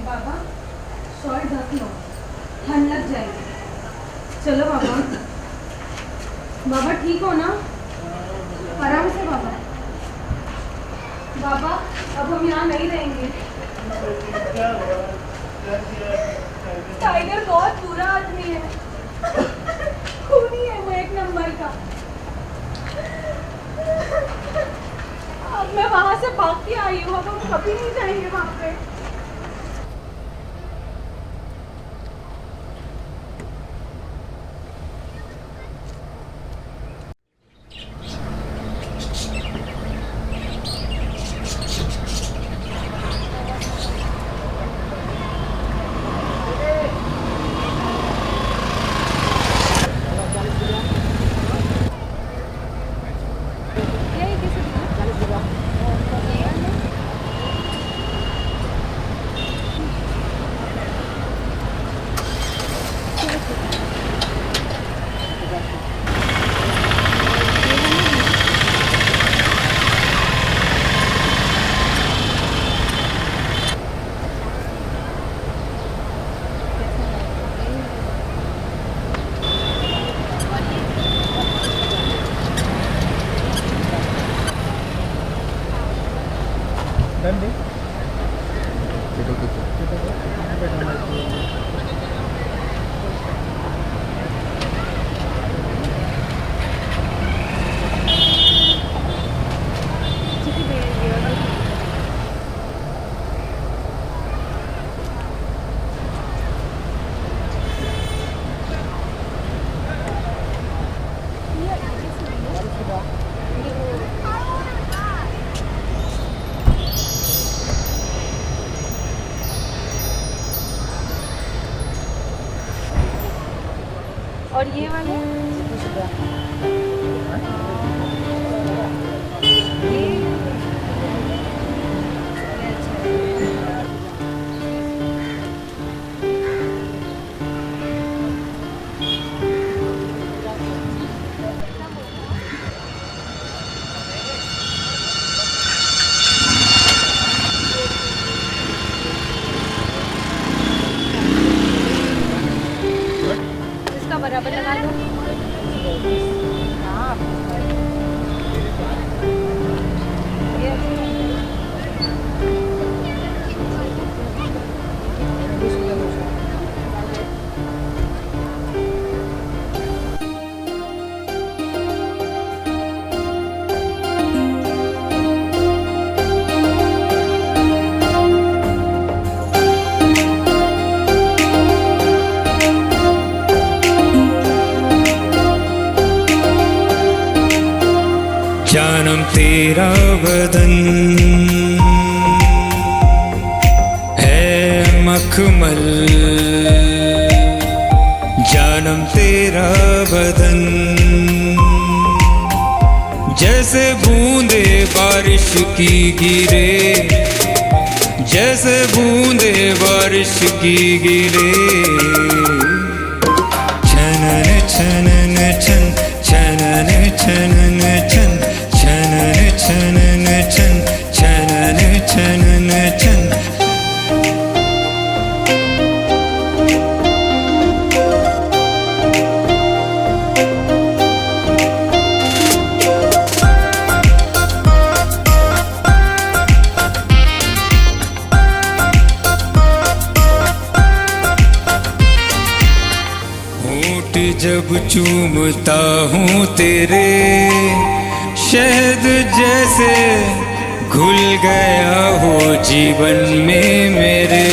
बाबा shawl ढक लो, ठंड लग जाएगी। चलो बाबा। बाबा ठीक हो ना? आराम से बाबा। बाबा अब हम यहाँ नहीं रहेंगे। टाइगर बहुत बुरा आदमी है, खूनी है वो, एक नंबर का। अब मैं वहां से भाग के आई हूँ, अब हम कभी नहीं जाएंगे वहां पे। और ये वाले इसका बराबर लगा लो। हाँ जानम तेरा बदन है मखमल, जानम तेरा बदन जैसे बूंदे बारिश की गिरे, जैसे बूंदे बारिश की गिरे। छनन छनन छन, छनन छनन छन, छनन छनन छन, छनन छनन छन। होठ जब चूमता हूँ तेरे, शहद जैसे घुल गया हो जीवन में मेरे।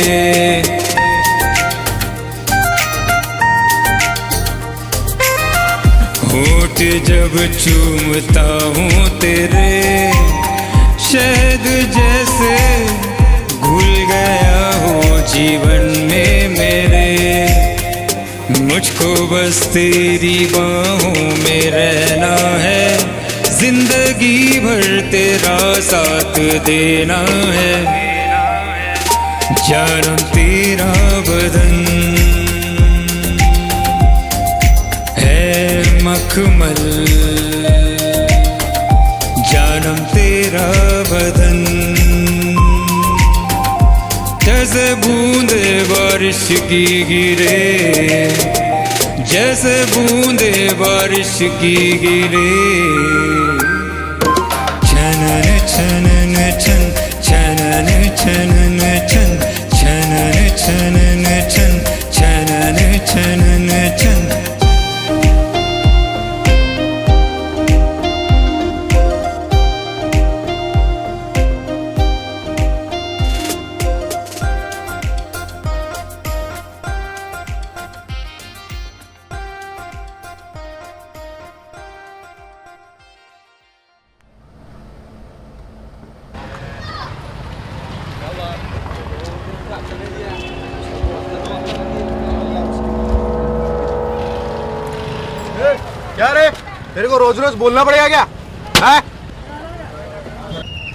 होठ जब चूमता हूँ तेरे, शहद जैसे घुल गया हो जीवन में मेरे। मुझको बस तेरी बाहों में रहना है, जिंदगी भर तेरा साथ देना है। जानम तेरा बदन है मखमल, जानम तेरा बदन जैसे बूंदे बारिश की गिरे, जैसे बूंदे बारिश की गिरे। छनन छनन छन, छनन छनन छन, छनन छनन छन, छनन छनन छन। क्या रे, तेरे को रोज रोज बोलना पड़ेगा क्या है?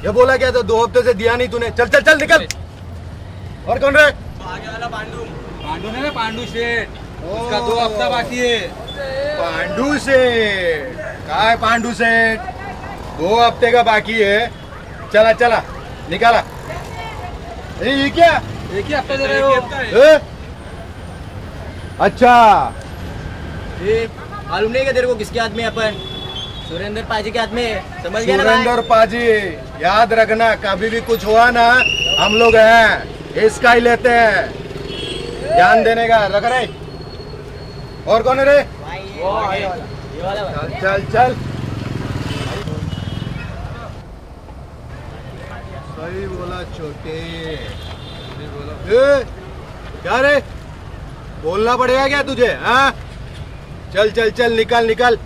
ये बोला क्या था, 2 हफ्ते से दिया नहीं तूने। चल चल चल निकल। और कौन रे? आगे वाला पांडू। पांडू ने ना, पांडू शेठ, उसका 2 हफ्ता बाकी है। पांडू सेठ? काय पांडू सेठ? 2 हफ्ते का बाकी है। चला चला निकाला। ये क्या? एक ही हफ्ता दे रहे हो। ए? अच्छा, ये मालूम नहीं क्या तेरे को किसके हाथ में है? अपन सुरेंद्र पाजी के हाथ में है। समझ गया ना भाई? सुरेंद्र पाजी, याद रखना कभी भी कुछ हुआ ना, हम लोग हैं, इसका ही लेते हैं। ध्यान देने का रख रहे। और कौन है रे? भाई ये वाला भाई। चल चल चल। सही बोला छोटे। ए, क्या रे, बोलना पड़ेगा क्या तुझे? हाँ, चल चल चल निकल निकल।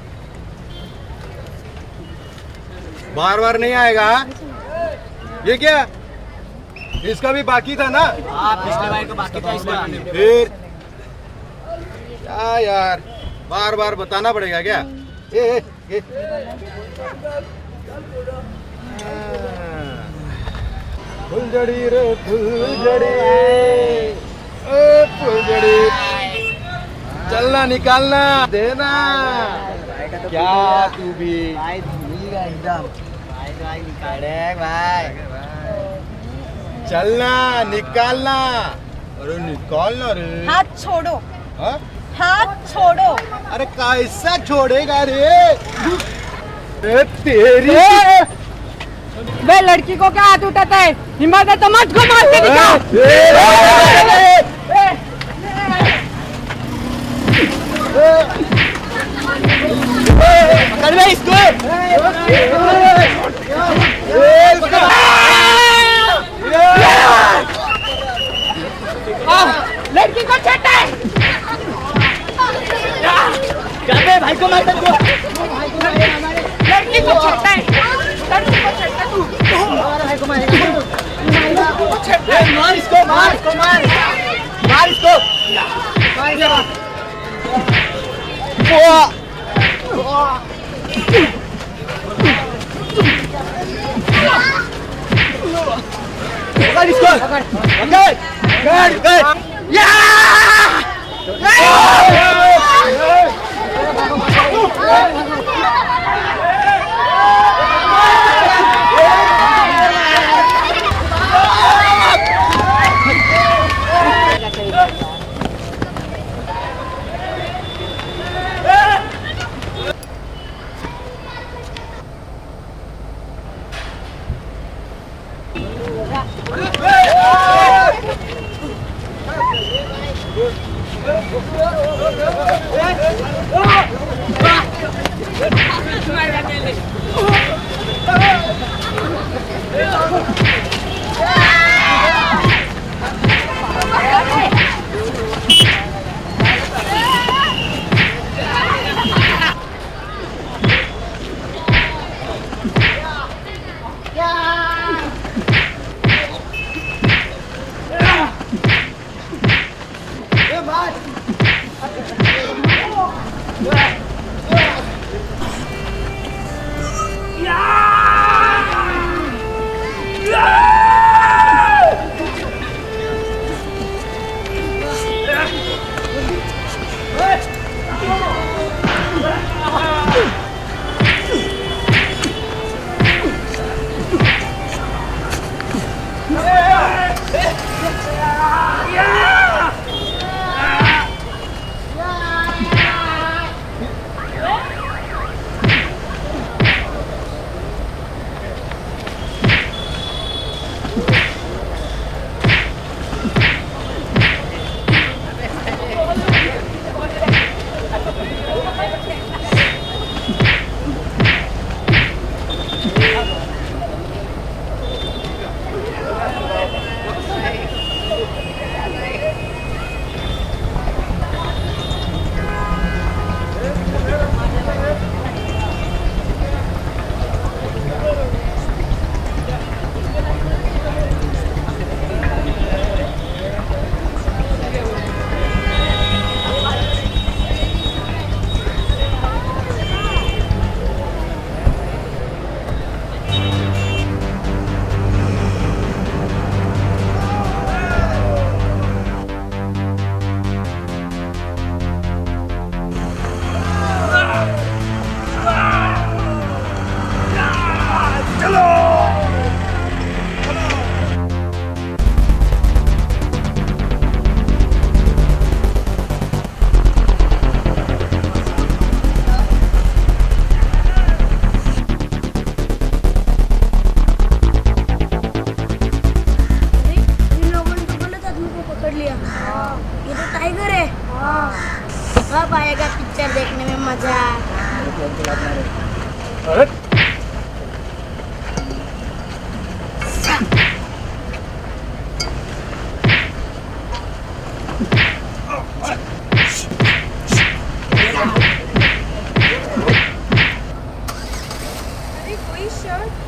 बार बार नहीं आएगा। हाँ? ये क्या, इसका भी बाकी था ना? हाँ, पिछले बार को बाकी था इसका। फिर क्या यार, बार बार बताना पड़ेगा क्या? ए। फुलझड़ी रे फुलझड़ी, ओ फुलझड़ी, चलना निकालना देना। क्या तू भी भाई भूल गया एकदम। भाई निकाल भाई। चलना निकालना। अरे निकालना रे। हाथ छोड़ो, हाँ? हाथ छोड़ो। अरे कैसा छोड़ेगा रे? ए, तेरी वे लड़की को क्या हाथ उठाता है? हिम्मत है तो मत को मार के दिखा। पकड़ में इसको। लड़की को छेड़ता है। क्या भाई को मार दो। लड़की को छेड़ता है, लड़की को छेड़ता है तू। भाई को मारेगा। मार इसको, मार इसको, मार इसको। पकड़ इसको, पकड़। हाँ, कब आएगा पिक्चर देखने में मजा? अरे अरे कोई शर्ट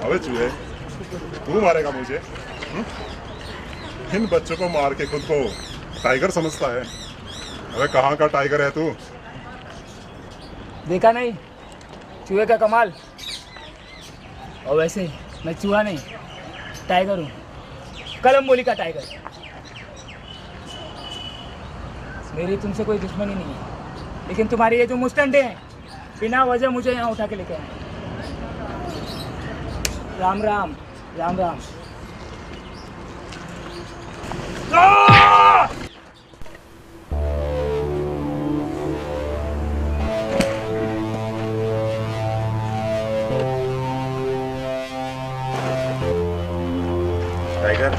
अबे चूहे, तू मारेगा मुझे? इन बच्चों को मार के खुद को टाइगर समझता है? अबे कहाँ का टाइगर है तू? देखा नहीं चूहे का कमाल। और वैसे मैं चूहा नहीं टाइगर हूँ, कलम बोली का टाइगर। मेरी तुमसे कोई दुश्मनी नहीं है, लेकिन तुम्हारे ये जो मुस्टंडे हैं बिना वजह मुझे यहाँ उठा के लेके आए। राम राम राम राम। टाइगर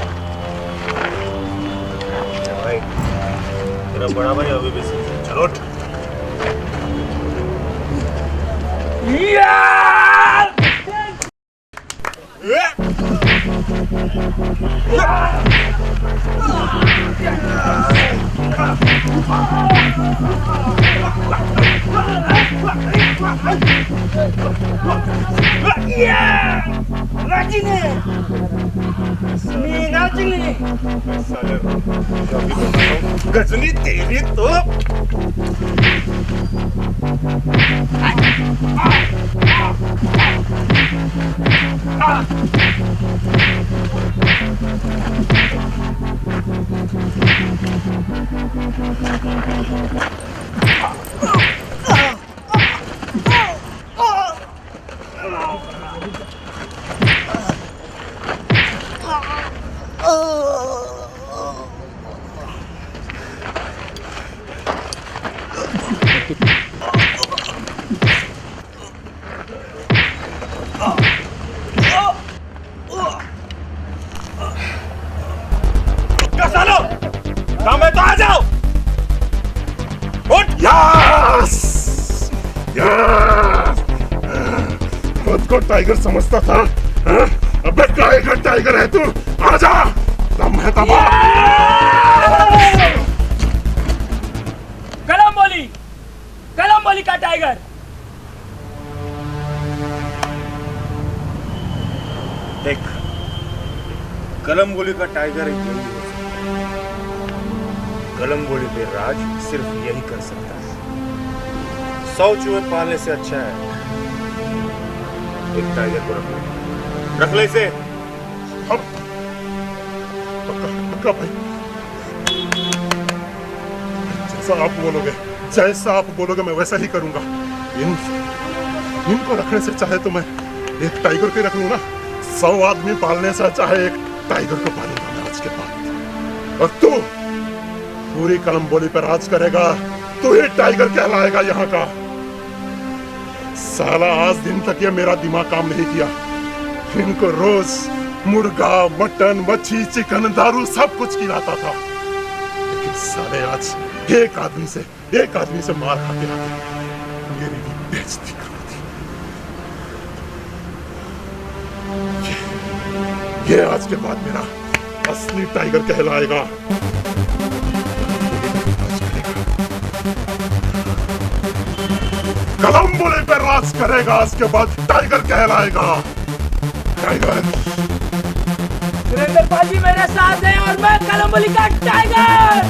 भाई, तेरा बड़ा भाई अभी भी चलो उठ। गजनी तेरी तो मैं तो आ जाओ। उठ। यस यस, खुद को टाइगर समझता था, हाँ? अबे काहे का टाइगर है तू? आजा, दम है तब। कलम बोली का टाइगर। देख, कलमगोली का टाइगर यही हो सकता है। कलमगोली पे राज सिर्फ यही कर सकता है। 100 चूहे पालने से अच्छा है एक टाइगर को रख ले इसे। अब पक्का भाई, जैसा आप बोलोगे मैं वैसा ही करूंगा। इनको रखने से चाहे तो मैं एक टाइगर को रख लूं ना, 100 आदमी पालने से चाहे एक टाइगर को पालूंगा मैं आज के बाद। और तू पूरी कलमबोली पर राज करेगा, तू ही टाइगर कहलाएगा यहाँ का। साला आज दिन तक ये मेरा दिमाग काम नहीं किया। इनको रोज मुर्गा, मटन, मच्छी, चिकन, दारू सब कुछ खिलाता था, लेकिन साले आज एक आदमी से मार खाते आते मेरी भी बेइज्जती कर दी। ये आज के बाद मेरा असली टाइगर कहलाएगा। कलम बोले पे राज करेगा, आज के बाद टाइगर कहलाएगा। टाइगर। सुरेंद्र पाजी मेरे साथ है और मैं कलमबोली का टाइगर।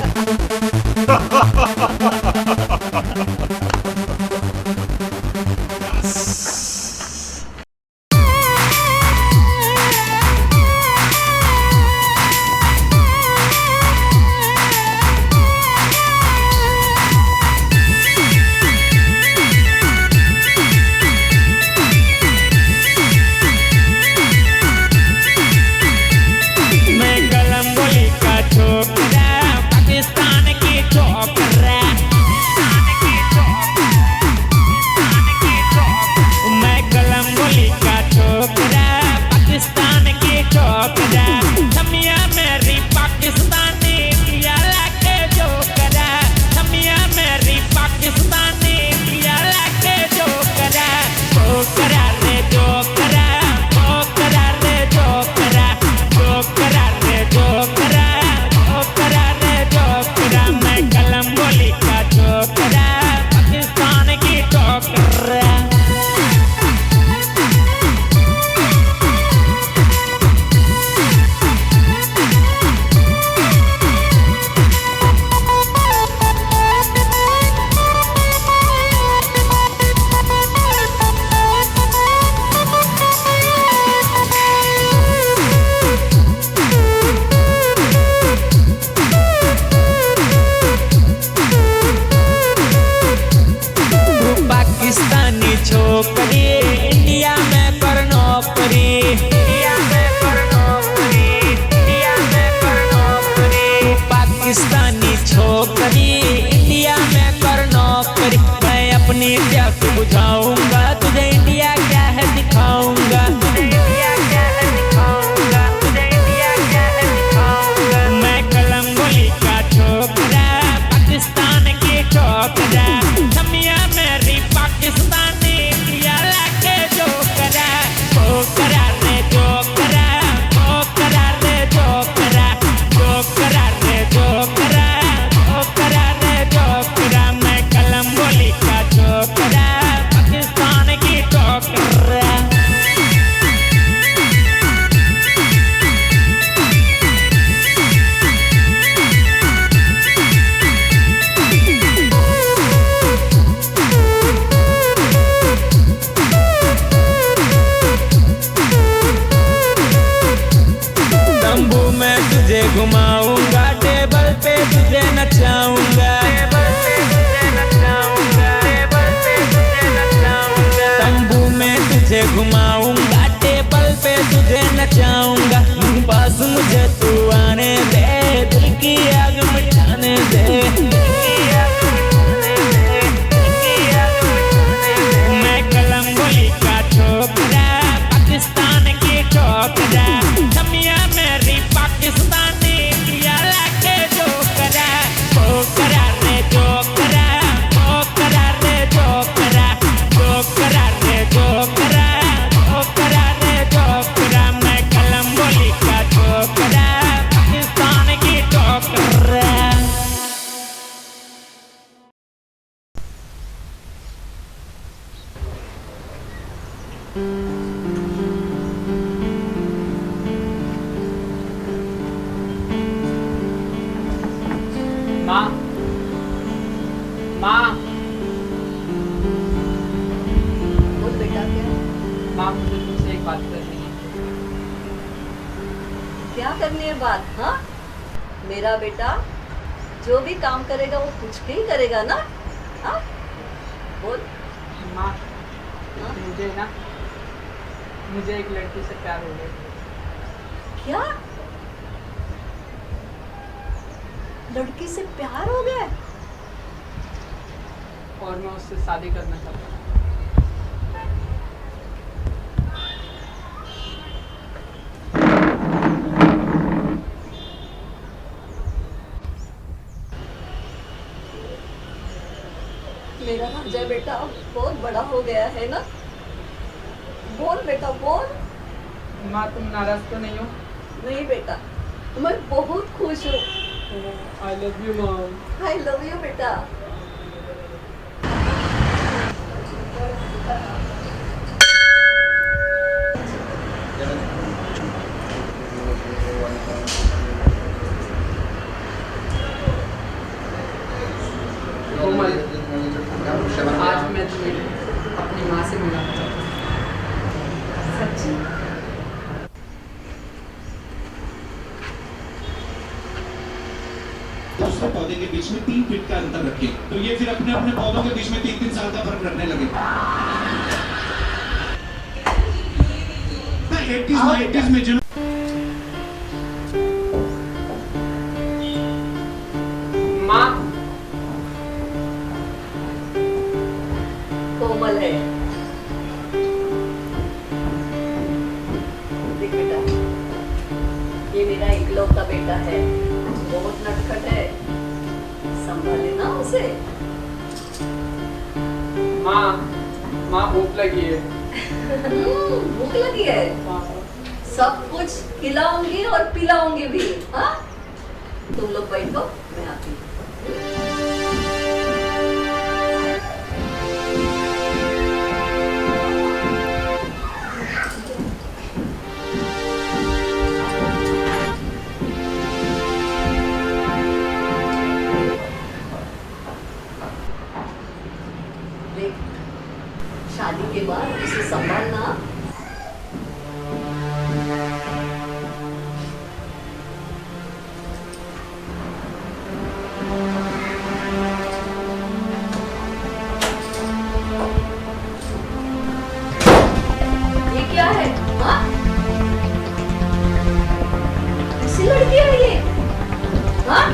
माँ माँ बोल बेटा क्या माँ मुझे तुमसे एक बात करनी है। क्या करनी है बात? हाँ, मेरा बेटा जो भी काम करेगा वो कुछ के ही करेगा ना। हाँ बोल। माँ हाँ? मुझे एक लड़की से प्यार हो गया। क्या लड़की से प्यार हो गया? और मैं उससे शादी करना चाहता हूँ। बेटा बहुत बड़ा हो गया है ना। बोल बेटा बोल। माँ तुम नाराज तो नहीं हो? नहीं बेटा, मैं बहुत खुश हूँ। I love you mom. I love you बेटा। कोमल, आज मैं तुम्हें अपनी माँ से मिलाना चाहता हूँ। सच्ची? दूसरे पौधे के बीच में 3 फीट का अंतर रखें, तो ये फिर अपने अपने पौधों के बीच में 3-3 साल का फर्क रखने लगे। 80s में जिन माँ कोमल है। देख बेटा, ये मेरा इकलौता बेटा है, बहुत नटखट है, संभाले ना उसे। माँ भूख लगी है। भूख लगी है? सब कुछ खिलाऊंगी और पिलाऊंगी भी। हाँ, तुम लोग बैठो, मैं आती हूँ। देख, शादी के बाद उसे संभालना। ये क्या है? हाँ? कैसी लड़की है ये? हाँ?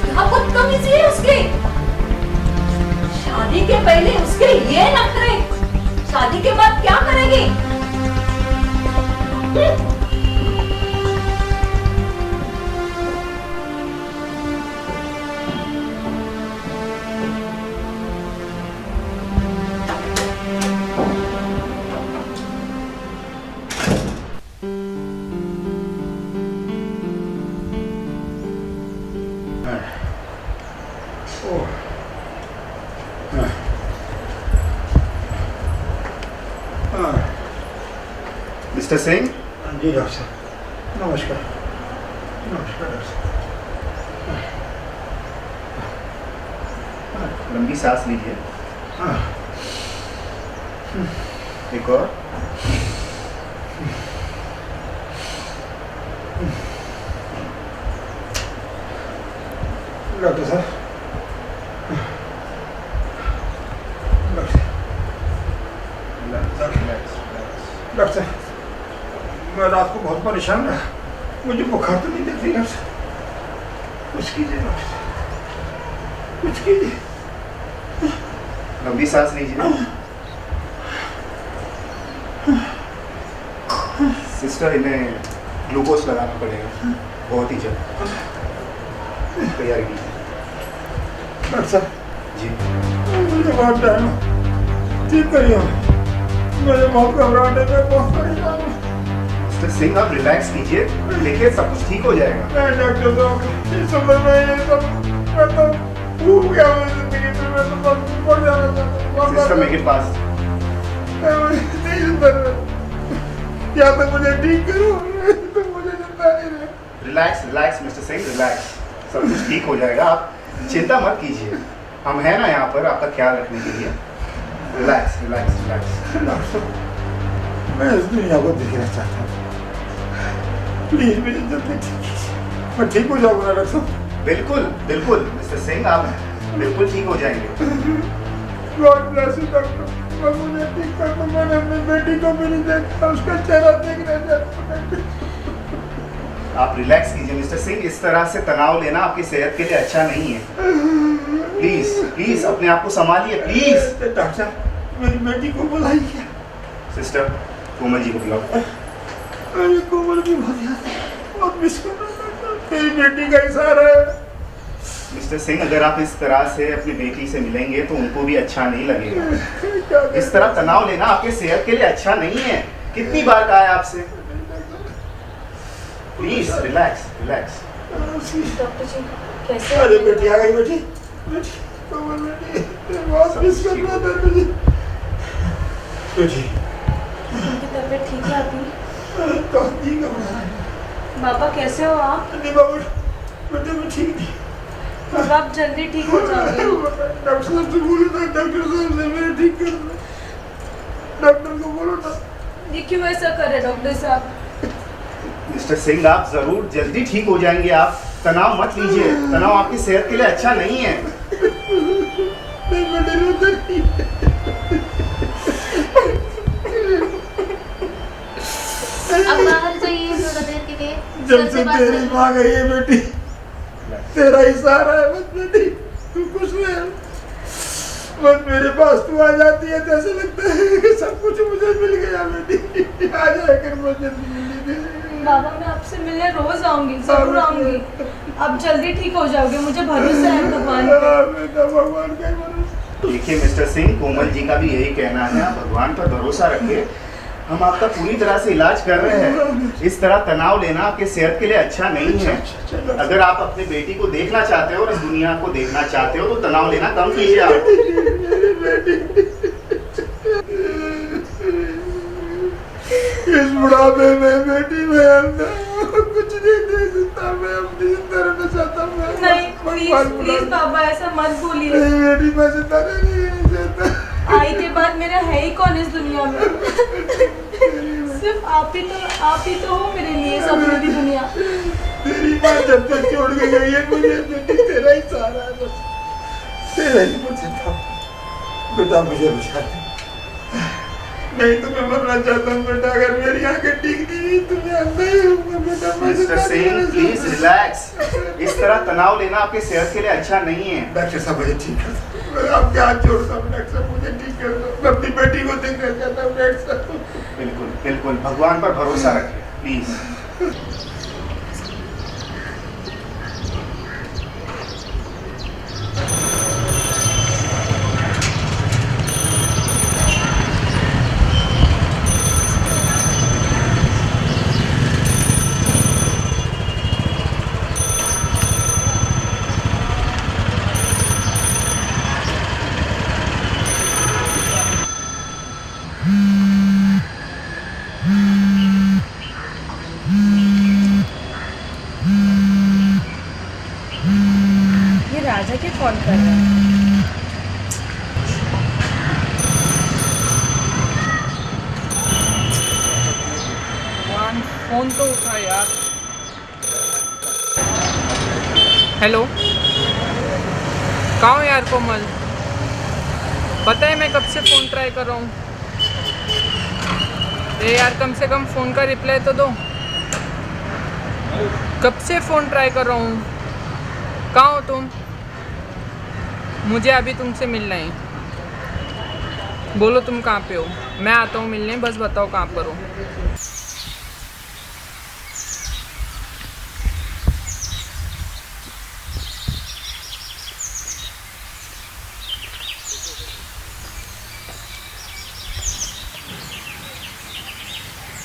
क्या बदतमीजी है उसकी? शादी के पहले उसके ये नखरे, शादी के बाद क्या करेगी? मिस्टर सिंह, जी डॉक्टर साहब, नमस्कार। नमस्कार डॉक्टर साहब। लंबी सांस लीजिए। हाँ। एक और। डॉक्टर साहब, डॉक्टर साहब, मैं रात को बहुत परेशान रहा, मुझे बुखार तो नहीं देती डॉक्टर साहब, कुछ कीजिए डॉक्टर साहब, कुछ कीजिए। लंबी सांस लीजिए। सिस्टर, इन्हें ग्लूकोज लगाना पड़ेगा, बहुत ही जल्द। तैयारी कीजिए। डॉक्टर साहब जी। मुझे बहुत डर है, ठीक करिए, मुझे बहुत घबराहट है, मैं बहुत परेशान हूँ। मिस्टर सिंह, आप रिलैक्स कीजिए, देखिए सब कुछ ठीक हो जाएगा। नहीं डॉक्टर साहब, इस उम्र में ये सब मैं तो भूल गया हूँ जिंदगी में, मैं तो बस ऊपर जाना चाहता हूँ। सिस्टर, मेरे पास नहीं जिंदा रहे, या तो मुझे ठीक करो, तो मुझे जिंदा नहीं रहे। Relax relax mister Singh, relax, सब कुछ ठीक हो जाएगा। आप चिंता मत कीजिए, हम हैं ना यहाँ पर आपका ख्याल रखने के लिए। Relax relax relax. डॉक्टर, मैं इस दुनिया को देखना चाहता हूँ, प्लीज मुझे जल्दी ठीक कीजिए, मैं ठीक हो जाऊँगा डॉक्टर साहब। बिल्कुल बिल्कुल मिस्टर सिंह, आप बिल्कुल ठीक हो जाएंगे। गॉड ब्लेस यू डॉक्टर, मैं मुझे ठीक कर दूँ, मैंने अपनी बेटी को भी नहीं देखा, उसका चेहरा देखना चाहता हूँ। आप रिलैक्स कीजिए मिस्टर सिंह, इस तरह से तनाव लेना आपकी सेहत के लिए अच्छा नहीं है। प्लीज प्लीज अपने आप को संभालिए, प्लीज। डॉक्टर साहब, मेरी बेटी को बुलाइए। सिस्टर, कोमल जी को बुलाओ। अरे कोमल की बहुत याद है, बहुत मिस कर रहा था, तेरी बेटी का इशारा है। मिस्टर सिंह, अगर आप इस तरह से अपनी बेटी से मिलेंगे तो उनको भी अच्छा नहीं लगेगा। इस तरह तनाव लेना आपके सेहत के लिए अच्छा नहीं है। कितनी बार कहा है आपसे? Please relax relax. डॉक्टर जी कैसे? अरे बेटी आ गई, बेटी बेटी कमल बेटी, बहुत मिस कर रहा था बेटी। बेटी उनकी तबीयत ठीक है अभी? ठीक है बाबा कैसे हो आप? नहीं बाबा, बेटे मैं ठीक नहीं। बाबा आप जल्दी ठीक हो जाओगे। डॉक्टर साहब से बोलो ना, डॉक्टर साहब से मेरे ठीक कर दो, डॉक्टर को बोलो ना। ये क्यों ऐसा कर रहे डॉक्टर साहब? मिस्टर सिंह, आप जरूर जल्दी ठीक हो जाएंगे। आप तनाव मत लीजिए, तनाव आपकी सेहत के लिए अच्छा नहीं है। अब बाहर जाइए थोड़ा देर के लिए। जब से तेरी माँ गई है बेटी, तेरा ही सहारा है। बस बेटी तू खुश रहे, बस मेरे पास तू आ जाती है तो ऐसा लगता है कि सब कुछ मुझे मिल गया। बेटी आ जाया कर, मुझे मिली। बाबा मैं आपसे मिलने रोज आऊंगी, जरूर आऊंगी। आप जल्दी ठीक हो जाओगे, मुझे भरोसा है भगवान पे। भगवान का भरोसा। देखिए मिस्टर सिंह, कोमल जी का भी यही कहना है, आप भगवान पर भरोसा रखिए। हम आपका पूरी तरह से इलाज कर रहे हैं। इस तरह तनाव लेना आपके सेहत के लिए अच्छा नहीं है। अगर आप अपनी बेटी को देखना चाहते हो और इस दुनिया को देखना चाहते हो तो तनाव लेना कम कीजिए आप। इस बुढ़ापे में बेटी में कुछ नहीं दे सकता। मैं अपनी जिंदा रहना चाहता हूँ। नहीं प्लीज प्लीज बाबा ऐसा मत बोलिए। नहीं बेटी, मैं जिंदा नहीं चाहता। आई के बाद मेरा है ही कौन इस दुनिया में? सिर्फ आप ही तो हो मेरे लिए सब पूरी दुनिया। तेरी माँ जब तक छोड़ के गई है मुझे, बेटी तेरा ही सहारा है। बस तेरा ही मुझे था। बेटा मुझे बचा दे, नहीं तो मैं मरना चाहता हूँ बेटा। अगर मेरी आंखें ठीक नहीं हुई तो मैं अंधा ही रहूंगा बेटा। Mister Singh please relax. इस तरह तनाव लेना आपकी सेहत के लिए अच्छा नहीं है। डॉक्टर साहब मुझे ठीक कर दो, मैं आपके हाथ जोड़ता हूँ। डॉक्टर साहब मुझे ठीक कर दो, मैं अपनी बेटी को देखना चाहता हूँ। डॉक्टर साहब बिल्कुल बिल्कुल, भगवान पर भरोसा रखिए प्लीज। ये राजा के कॉल कर रहा है। फोन तो उठा यार। हेलो, कहाँ हो यार कोमल? पता है मैं कब से फ़ोन ट्राई कर रहा हूँ। ये यार कम से कम फ़ोन का रिप्लाई तो दो। कब से फ़ोन ट्राई कर रहा हूँ। कहाँ हो तुम? मुझे अभी तुमसे मिलना है। बोलो तुम कहाँ पे हो, मैं आता हूँ मिलने। बस बताओ कहाँ पर हो।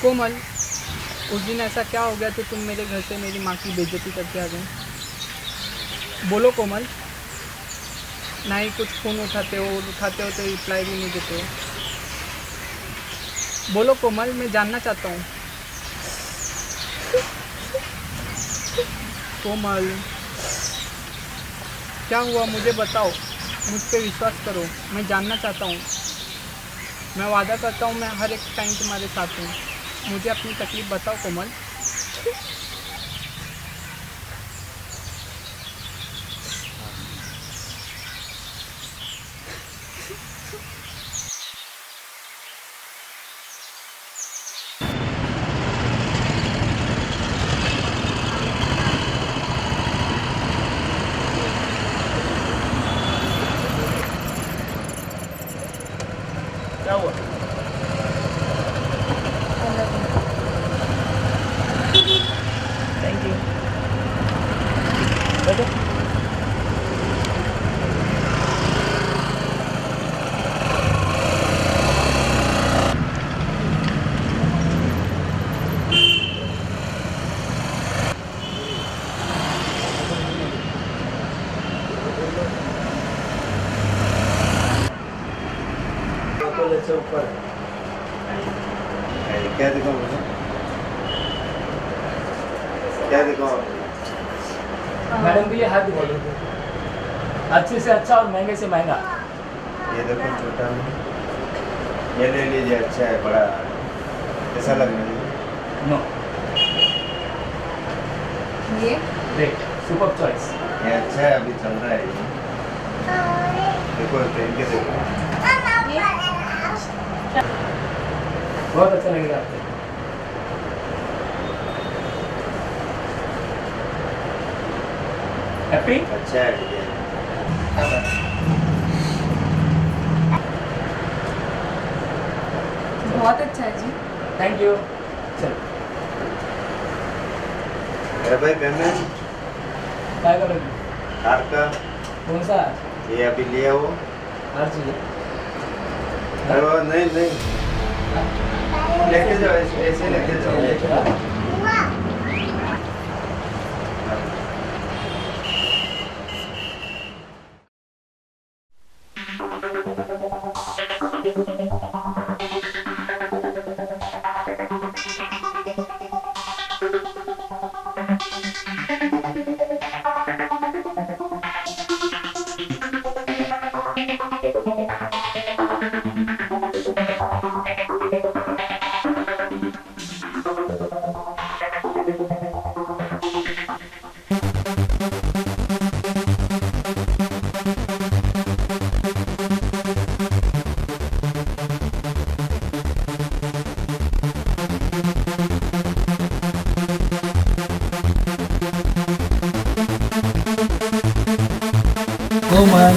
कोमल, उस दिन ऐसा क्या हो गया तो तुम मेरे घर से मेरी माँ की बेइज्जती करके आ गए? बोलो कोमल। ना ही कुछ फ़ोन उठाते हो तो रिप्लाई भी नहीं देते हो। बोलो कोमल, मैं जानना चाहता हूँ। कोमल क्या हुआ मुझे बताओ, मुझ पे विश्वास करो, मैं जानना चाहता हूँ। मैं वादा करता हूँ मैं हर एक टाइम तुम्हारे साथ हूँ। मुझे अपनी तकलीफ़ बताओ कोमल। क्या हुआ? Thank you. बैठो। कॉलेज से ऊपर क्या दिखाऊं मुझे? क्या दिखाऊं? मैडम के लिए हाथ दिखा दो, अच्छे से अच्छा और महंगे से महंगा। ये देखो छोटा में, ये ले लीजिए, अच्छा है, बड़ा कैसा लग रहा है? नो, ये देख सुपर चॉइस। ये अच्छा है, अभी चल रहा है ये। देखो पहन के देखो। बहुत अच्छा लगेगा आपको। हैप्पी? अच्छा है डिजाइन। बहुत अच्छा है जी। Thank you. चल अरे भाई पेमेंट क्या करोगे? कार का कौन सा? ये अभी लिया वो। हर चीज अरे वो नहीं नहीं, लेके जाओ, ऐसे लेके जाओ। कोमल,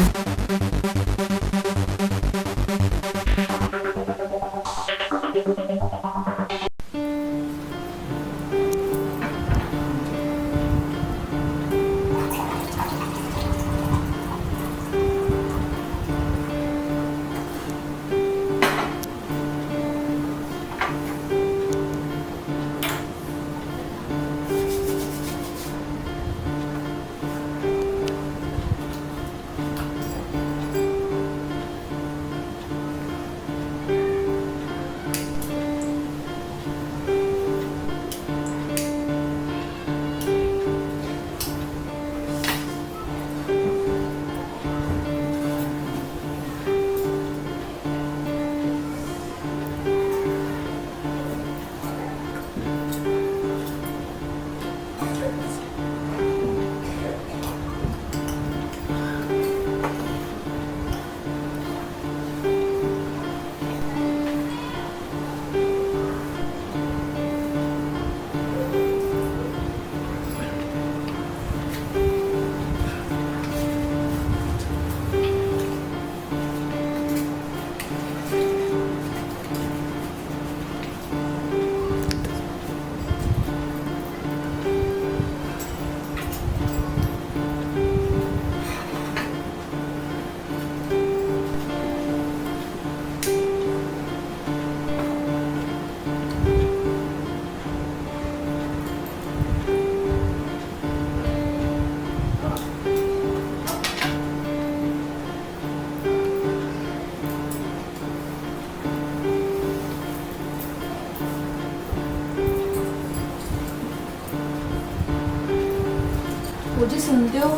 मुझे सुनते हो?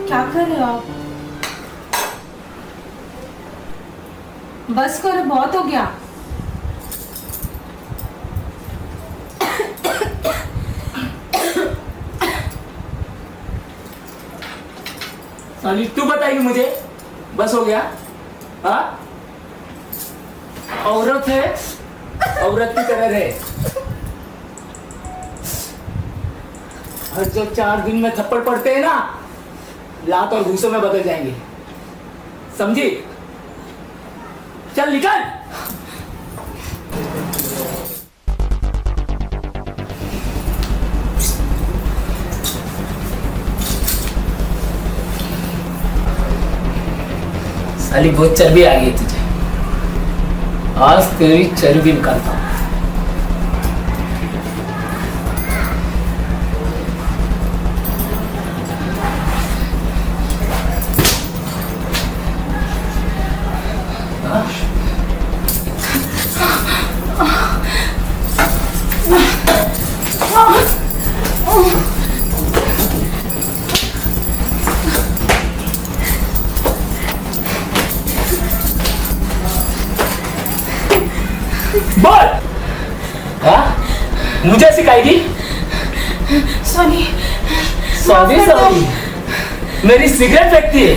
क्या कर रहे हो आप? बस करो, बहुत हो गया। साली तू बताएगी मुझे बस हो गया? हाँ, औरत है, औरत की तरह रहे। और जो 4 दिन में थप्पड़ पड़ते हैं ना, लात और घूसों में बदल जाएंगे, समझी? चल निकल। साली बहुत चर्बी आ गई तुझे, आज तेरी चर्बी निकालता हूं। हाँ? बोल। हाँ? मुझे सिखाएगी? सॉरी सॉरी सॉरी, मेरी सिगरेट फेंकती है,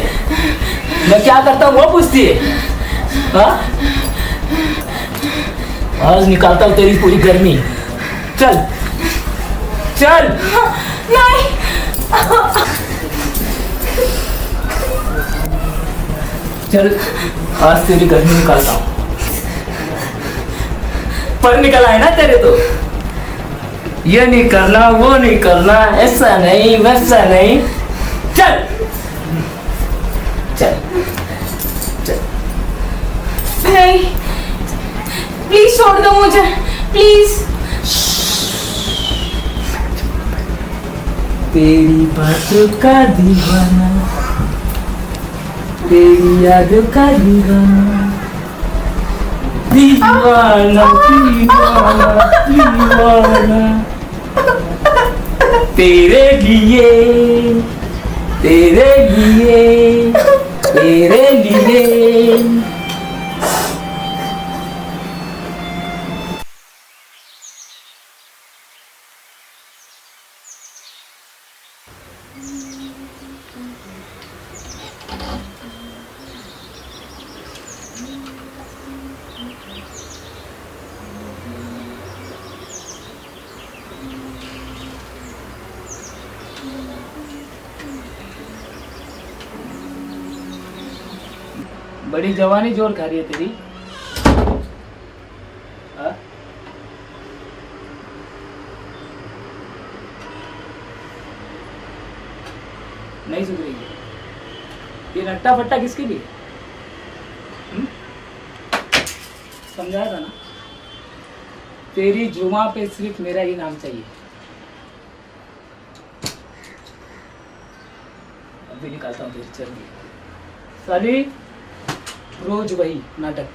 मैं क्या करता हूँ वो पूछती है। हाँ? आज निकालता हूँ तेरी पूरी गर्मी। चल चल। नहीं चल, आज तेरी गर्मी निकालता हूँ। पर निकल आए ना तेरे तो। ये नहीं करना, वो नहीं करना, ऐसा नहीं वैसा नहीं। चल चल चल। नहीं, प्लीज छोड़ दो मुझे, प्लीज। तेरी बातों का दीवाना, तेरी यादों का दीवाना, दीवाना दीवाना दीवाना, तेरे लिए तेरे लिए तेरे लिए। बड़ी जवानी जोर खा रही है तेरी। हाँ? नहीं सुधरेगी। ये नट्टा फट्टा किसके लिए? समझाया था ना, तेरी जुमा पे सिर्फ मेरा ही नाम चाहिए। अभी निकालता हूँ तेरी चर्बी। साली रोज वही नाटक।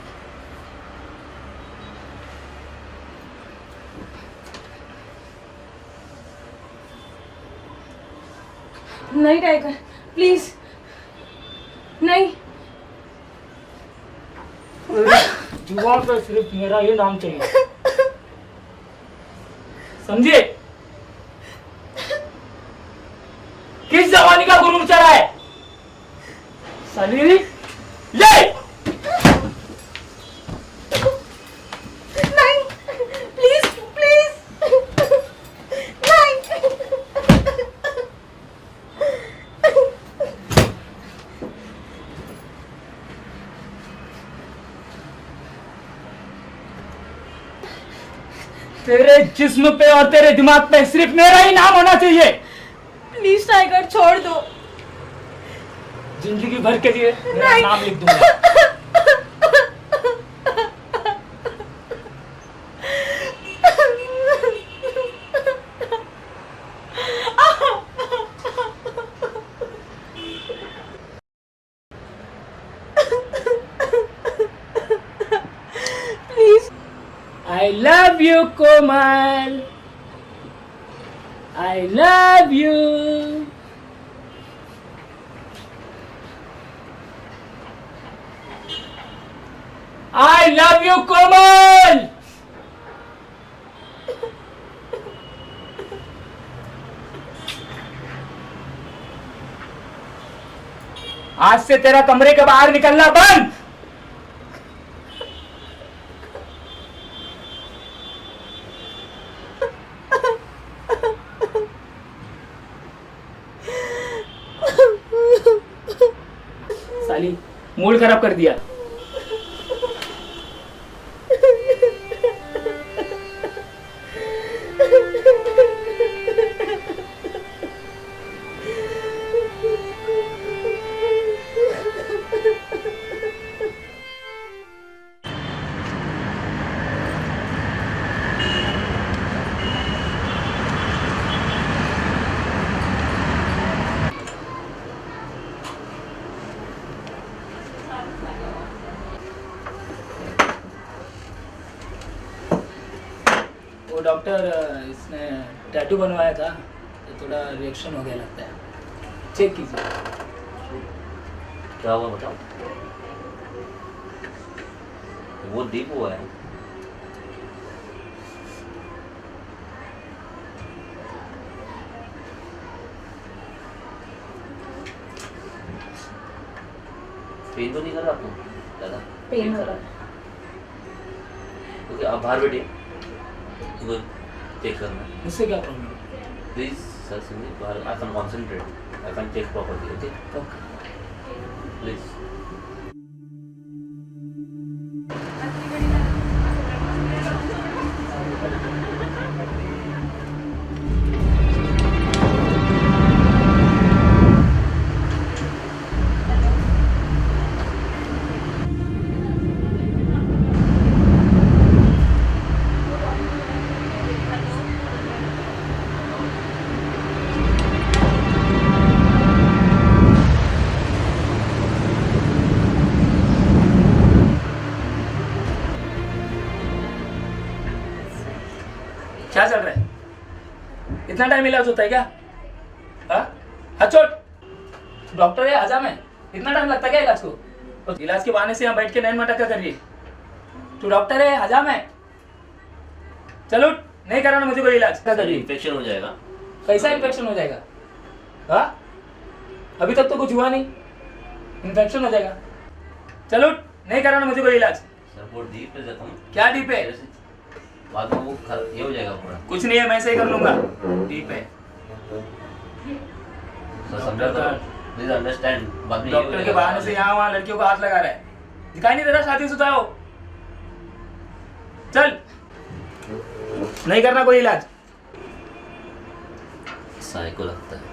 नहीं टाइगर, प्लीज नहीं। जुआ पे सिर्फ मेरा ही नाम चाहिए, समझे? किस जवानी का गुरूर चढ़ा है साली? ले नहीं, प्लीज प्लीज नहीं। तेरे जिस्म पे और तेरे दिमाग पे सिर्फ मेरा ही नाम होना चाहिए। प्लीज टाइगर छोड़ दो। जिंदगी भर के लिए मेरा नहीं। नाम लिख दूंगा। Please. I love you, Komal. I love you. I love you, Komal. आज से तेरा कमरे के बाहर निकलना बंद। साली मूड खराब कर दिया। वो डॉक्टर इसने टैटू बनवाया था तो थोड़ा रिएक्शन हो गया लगता है, चेक कीजिए। क्या हुआ बताओ। वो दीपू है, पेन तो नहीं कर रहा आपको ज़्यादा? पेन हो रहा है। ओके, आप बाहर बैठिए, वो चेक करना है। मुझसे क्या प्रॉब्लम? प्लीज सर सुनिए, बाहर I can concentrate, I can check properly, okay please. क्या चल रहा है? इतना टाइम इलाज होता है क्या? हाँ छोड़, डॉक्टर है, हजाम है, इतना टाइम लगता है क्या इलाज को? तो इलाज के बहाने से यहाँ बैठ के नैन मटका कर रही है। तू डॉक्टर है, हजाम है, चलो नहीं कराना मुझे कोई इलाज। क्या करिए? इन्फेक्शन हो जाएगा। कैसा इन्फेक्शन हो जाएगा? हाँ अभी तक तो कुछ हुआ नहीं, इन्फेक्शन हो जाएगा। चलो नहीं कराना मुझे कोई इलाज। सर वो डीप है जख्म, क्या डीप है? बाद में वो ये हो जाएगा पूरा। कुछ नहीं है, मैं सही कर लूंगा। डीप है सर, समझा करो, प्लीज अंडरस्टैंड। बाद में डॉक्टर के बहाने से यहाँ वहाँ लड़कियों को हाथ लगा रहा है, दिखाई नहीं दे रहा शादीशुदा हो? चल नहीं करना कोई इलाज। साइको लगता है।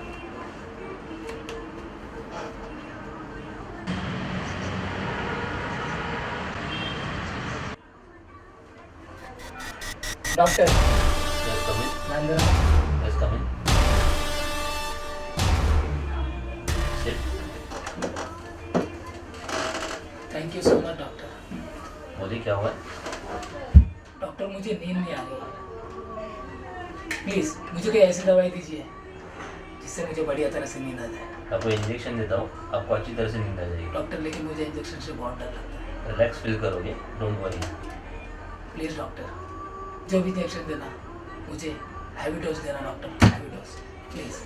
Doctor Yes, come in. Yes, come in. Sit. Thank you so much doctor. बोलिए क्या हुआ? डॉक्टर मुझे नींद नहीं आ रही है, प्लीज मुझे कोई ऐसी दवाई दीजिए जिससे मुझे बढ़िया तरह से नींद आ जाए। आपको इंजेक्शन देता हूँ, आपको अच्छी तरह से नींद आ जाएगी। डॉक्टर लेकिन मुझे इंजेक्शन से बहुत डर लगता है। रिलैक्स फील करोगे, डोंट वरी। प्लीज डॉक्टर, जो भी इंजेक्शन देना मुझे हैवी डोज देना डॉक्टर, हैवी डोज प्लीज।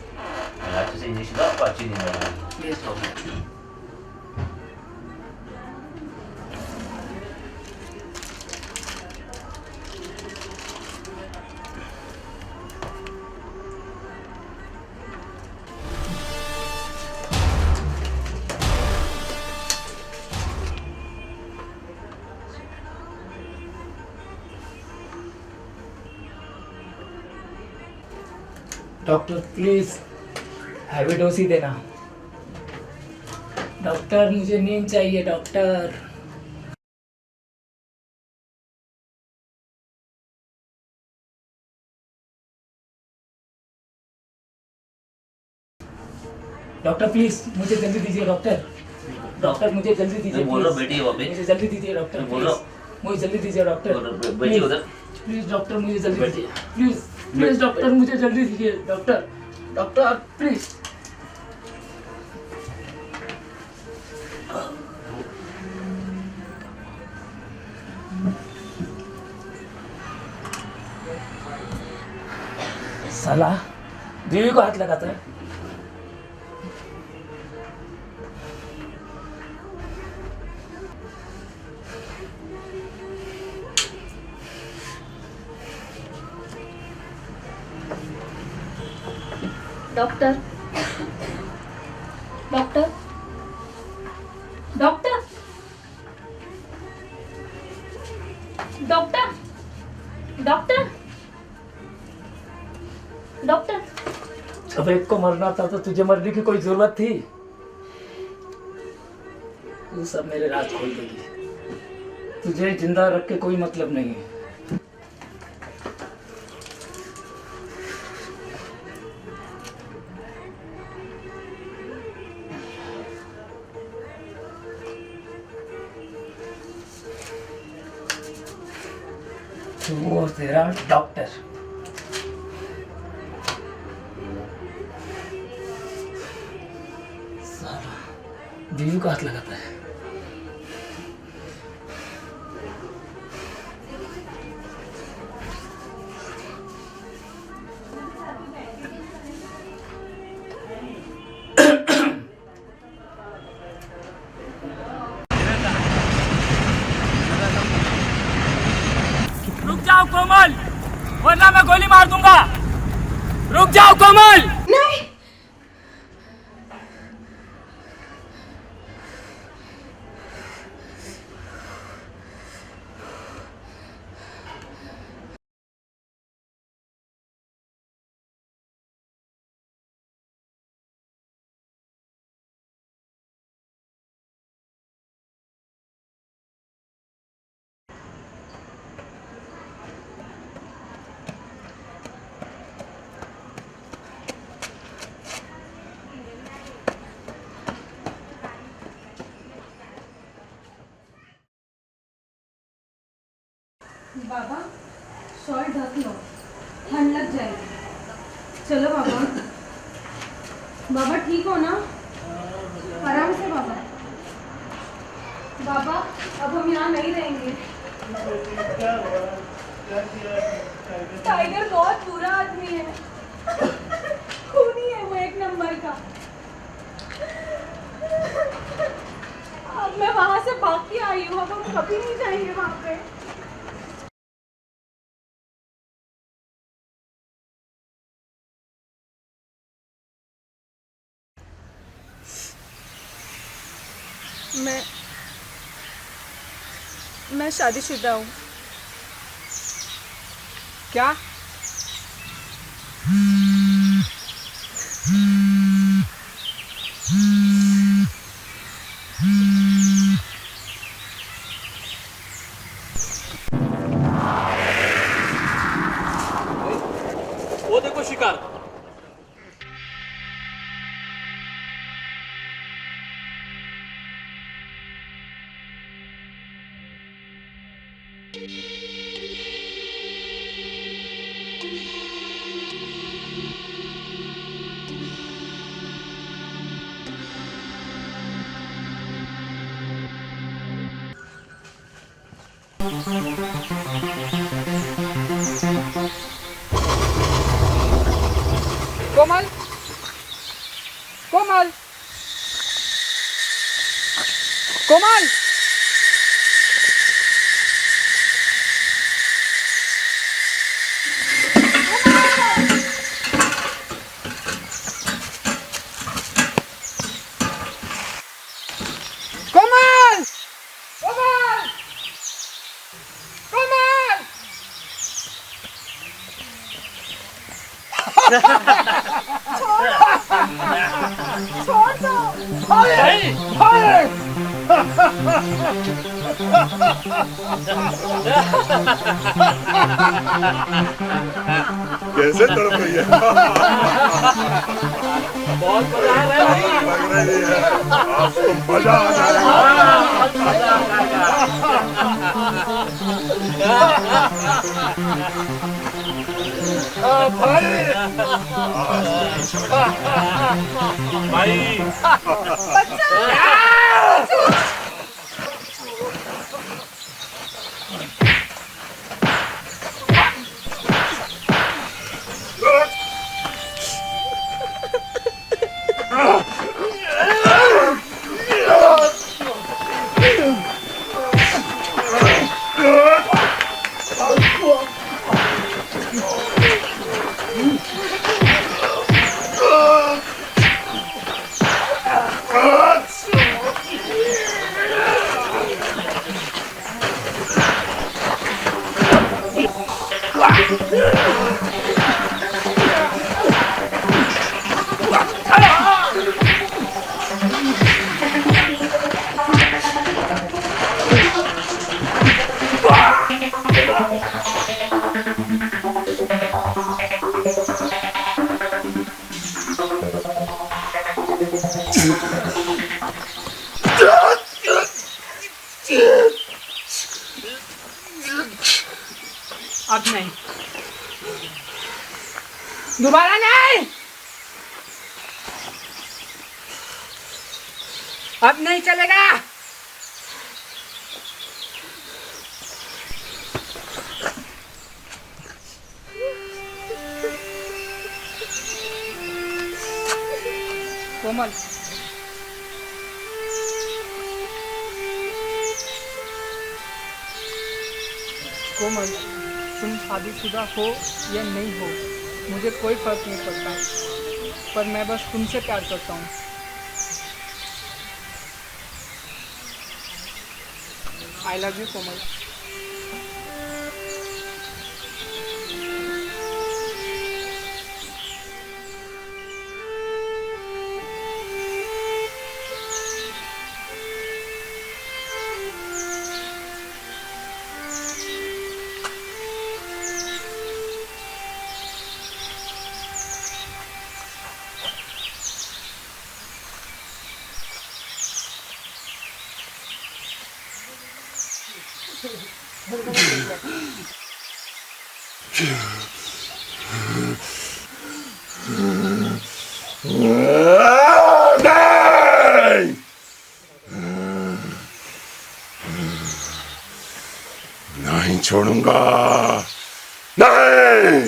मैं अच्छे से इंजेक्शन दूँ, आपको अच्छी नींद आ जाएगी। Please doctor. Doctor please heavy dose ही देना डॉक्टर, मुझे नींद चाहिए डॉक्टर। डॉक्टर प्लीज मुझे जल्दी दीजिए डॉक्टर, डॉक्टर मुझे जल्दी दीजिए। बोल रहा बैठिए वहाँ पे, मुझे जल्दी दीजिए डॉक्टर, बोल रहा मुझे जल्दी दीजिए डॉक्टर। बैठिए उधर। प्लीज डॉक्टर मुझे जल्दी दीजिए, प्लीज प्लीज डॉक्टर मुझे जल्दी दीजिए डॉक्टर, डॉक्टर प्लीज। साला बीवी को हाथ लगाता है। Doctor doctor doctor doctor doctor doctor जब एक को मरना था तो तुझे मरने की कोई जरूरत थी? तू सब मेरे राज खोल देगी, तुझे जिंदा रख के कोई मतलब नहीं है। तू और तेरा डॉक्टर साला बीवी को हाथ लगाता है। कोमल, वरना मैं गोली मार दूंगा। रुक जाओ कोमल। नहीं। बाबा शॉल ढक लो, ठंड लग जाएगी। चलो बाबा। बाबा ठीक हो ना? आराम से बाबा। बाबा अब हम यहाँ नहीं रहेंगे। टाइगर बहुत बुरा आदमी है, खूनी है वो, एक नंबर का। अब मैं वहाँ से भाग के आई हूँ, अब हम कभी नहीं जाएंगे वहाँ पे। मैं शादीशुदा हूँ। क्या? वो देखो शिकार। कोमल, कोमल, कोमल, कोमल, कोमल, कोमल। छोड़ दो। कैसे तड़प रही है? बहुत मजा आ रहा है भाई। लग रही है आज तो मजा आ जाएगा। अब नहीं, दोबारा नहीं, अब नहीं चलेगा। कोमल, कोमल, तुम शादीशुदा हो या नहीं हो मुझे कोई फर्क नहीं पड़ता, पर मैं बस तुमसे प्यार करता हूँ। आई लव यू कोमल। नहीं, नहीं छोड़ूंगा, नहीं।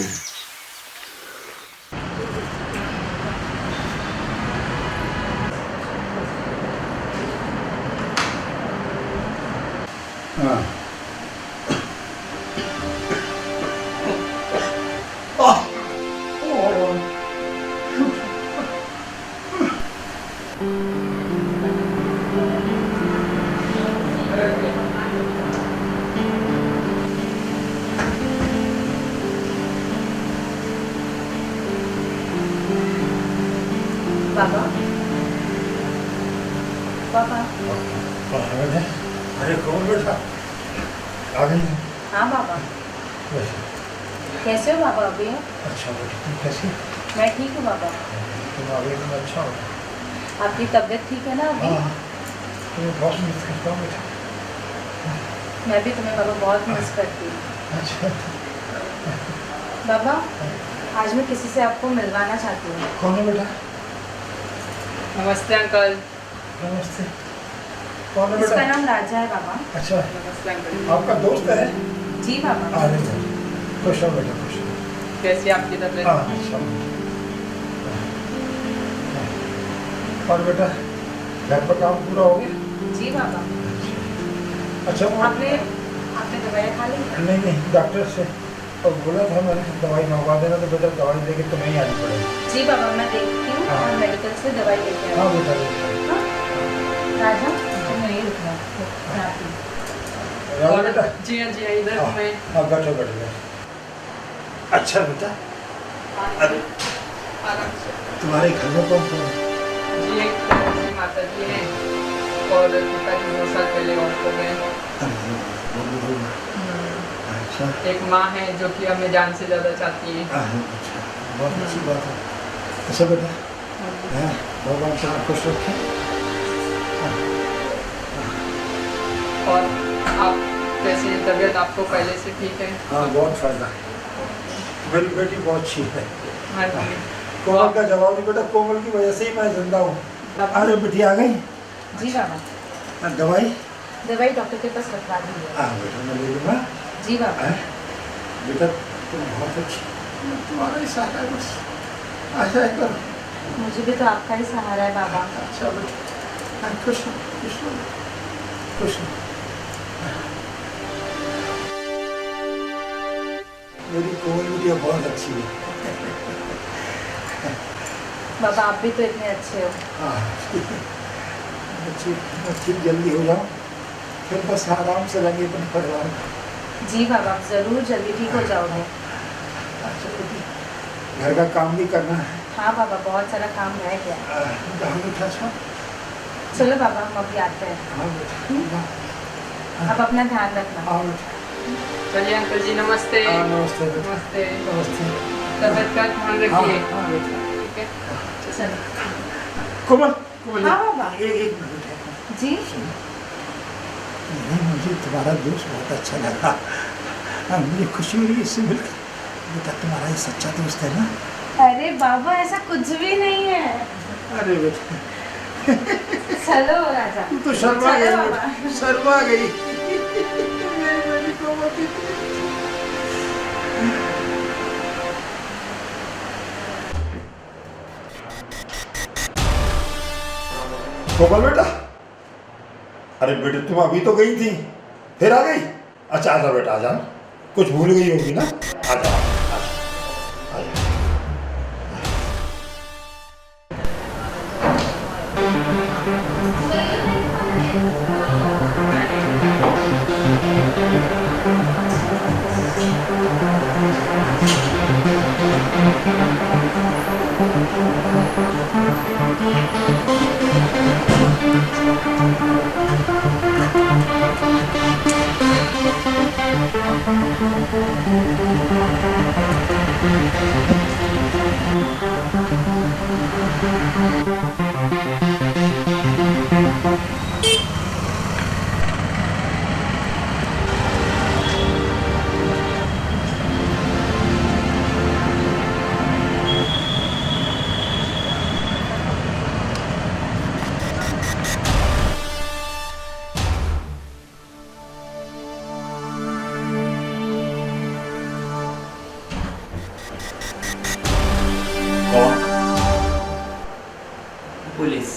बाबा पापा। अरे कौन बेटा आ गई? हाँ बाबा। वैसे कैसे हो बाबा अभी? अच्छा बेटी तुम कैसी? मैं ठीक हूँ बाबा। तुम आ गई तो अच्छा हो। आपकी तबीयत ठीक है ना अभी? हाँ तुम्हें बहुत मिस करता हूँ बेटा। मैं भी तुम्हें बाबा बहुत मिस करती हूँ। अच्छा बाबा आज मैं किसी से आपको मिलवाना चाहती हूँ। कौन है बेटा? नमस्ते अंकल। नमस्ते। कौन है बेटा? इसका नाम राजा है बाबा। अच्छा नमस्ते अंकल। आपका दोस्त है? जी बाबा। अरे खुश हो बेटा खुश हो। कैसी आपकी तबीयत? हाँ अच्छा। और बेटा घर पर काम पूरा हो गया? जी बाबा। अच्छा वो आपने दवाई खा ली? नहीं डॉक्टर से और बोला था मैंने दवाई मंगवा देना, तो बेटा दवाई लेके तुम्हें ही आनी पड़ेगी। जी बाबा मैं देखती हूँ हाँ। और मेडिकल से दवाई लेके हाँ आऊँ। बेटा बेटा। राजा तुम यही रुकना। मैं आती हूँ। राजा बेटा। जी हाँ इधर हाँ मैं। हाँ बैठो बैठो बैठो। अच्छा बेटा अरे आराम से। तुम्हारे घर में कौन कौन है? जी एक ऐसी माता जी हैं और पिताजी 2 साल पहले ऑफ हो गए। अच्छा एक माँ है जो कि हमें जान से ज़्यादा चाहती है। अच्छा बहुत अच्छी बात है। अच्छा बेटा हाँ भगवान तुम्हें खुश रखे। और आप कैसी तबीयत आपको पहले से ठीक है? हाँ बहुत फायदा है। मेरी बेटी बहुत अच्छी है। हाँ जी। कोमल का जवाब नहीं बेटा, कोमल की वजह से ही मैं जिंदा हूँ। अरे बेटी आ गई? जी बाबा। दवाई? दवाई डॉक्टर के पास रखवा दी है। हाँ बेटा मैं ले लूँगा। जी बाबा। बेटा तुम बहुत अच्छी, तुम्हारा ही सहारा है बस। आशा है करो। मुझे भी तो आपका ही सहारा है बाबा। अच्छा बेटा खुश हो खुश हो खुश हो। मेरी कोमल बिटिया बहुत अच्छी है। बाबा आप भी तो इतने अच्छे हो। हाँ अच्छी जल्दी हो जाओ फिर बस आराम से रहेंगे अपने परिवार में। जी बाबा आप जरूर जल्दी ठीक हो जाओगे। अच्छा बेटी घर का काम भी करना है। हाँ बाबा बहुत सारा काम रह गया है। जहाँ बेटा अच्छा चलो बाबा हम अभी आते हैं। हाँ बेटा आप अपना ध्यान रखना। हाँ बेटा। चलिए अंकल जी नमस्ते। हाँ नमस्ते बेटा। नमस्ते। नमस्ते। तबीयत का ध्यान रखिए। हाँ बेटा। ठीक है चलो। कोमल हाँ बाबा। एक मिनट जी नहीं मुझे तुम्हारा दोस्त बहुत अच्छा लगा। मुझे खुशी हुई इससे मिलकर। बेटा तुम्हारा ही सच्चा दोस्त है ना? अरे बाबा ऐसा कुछ भी नहीं है। अरे बेटा चलो राजा। तू तो शर्मा चलो गई बाबा। बेटा, शर्मा गई। मेरी कोमल की कोमल बेटा। अरे बेटे तुम अभी तो गई थी फिर आ गई? अच्छा आजा बेटा आजा। कुछ भूल गई होगी ना? आजा police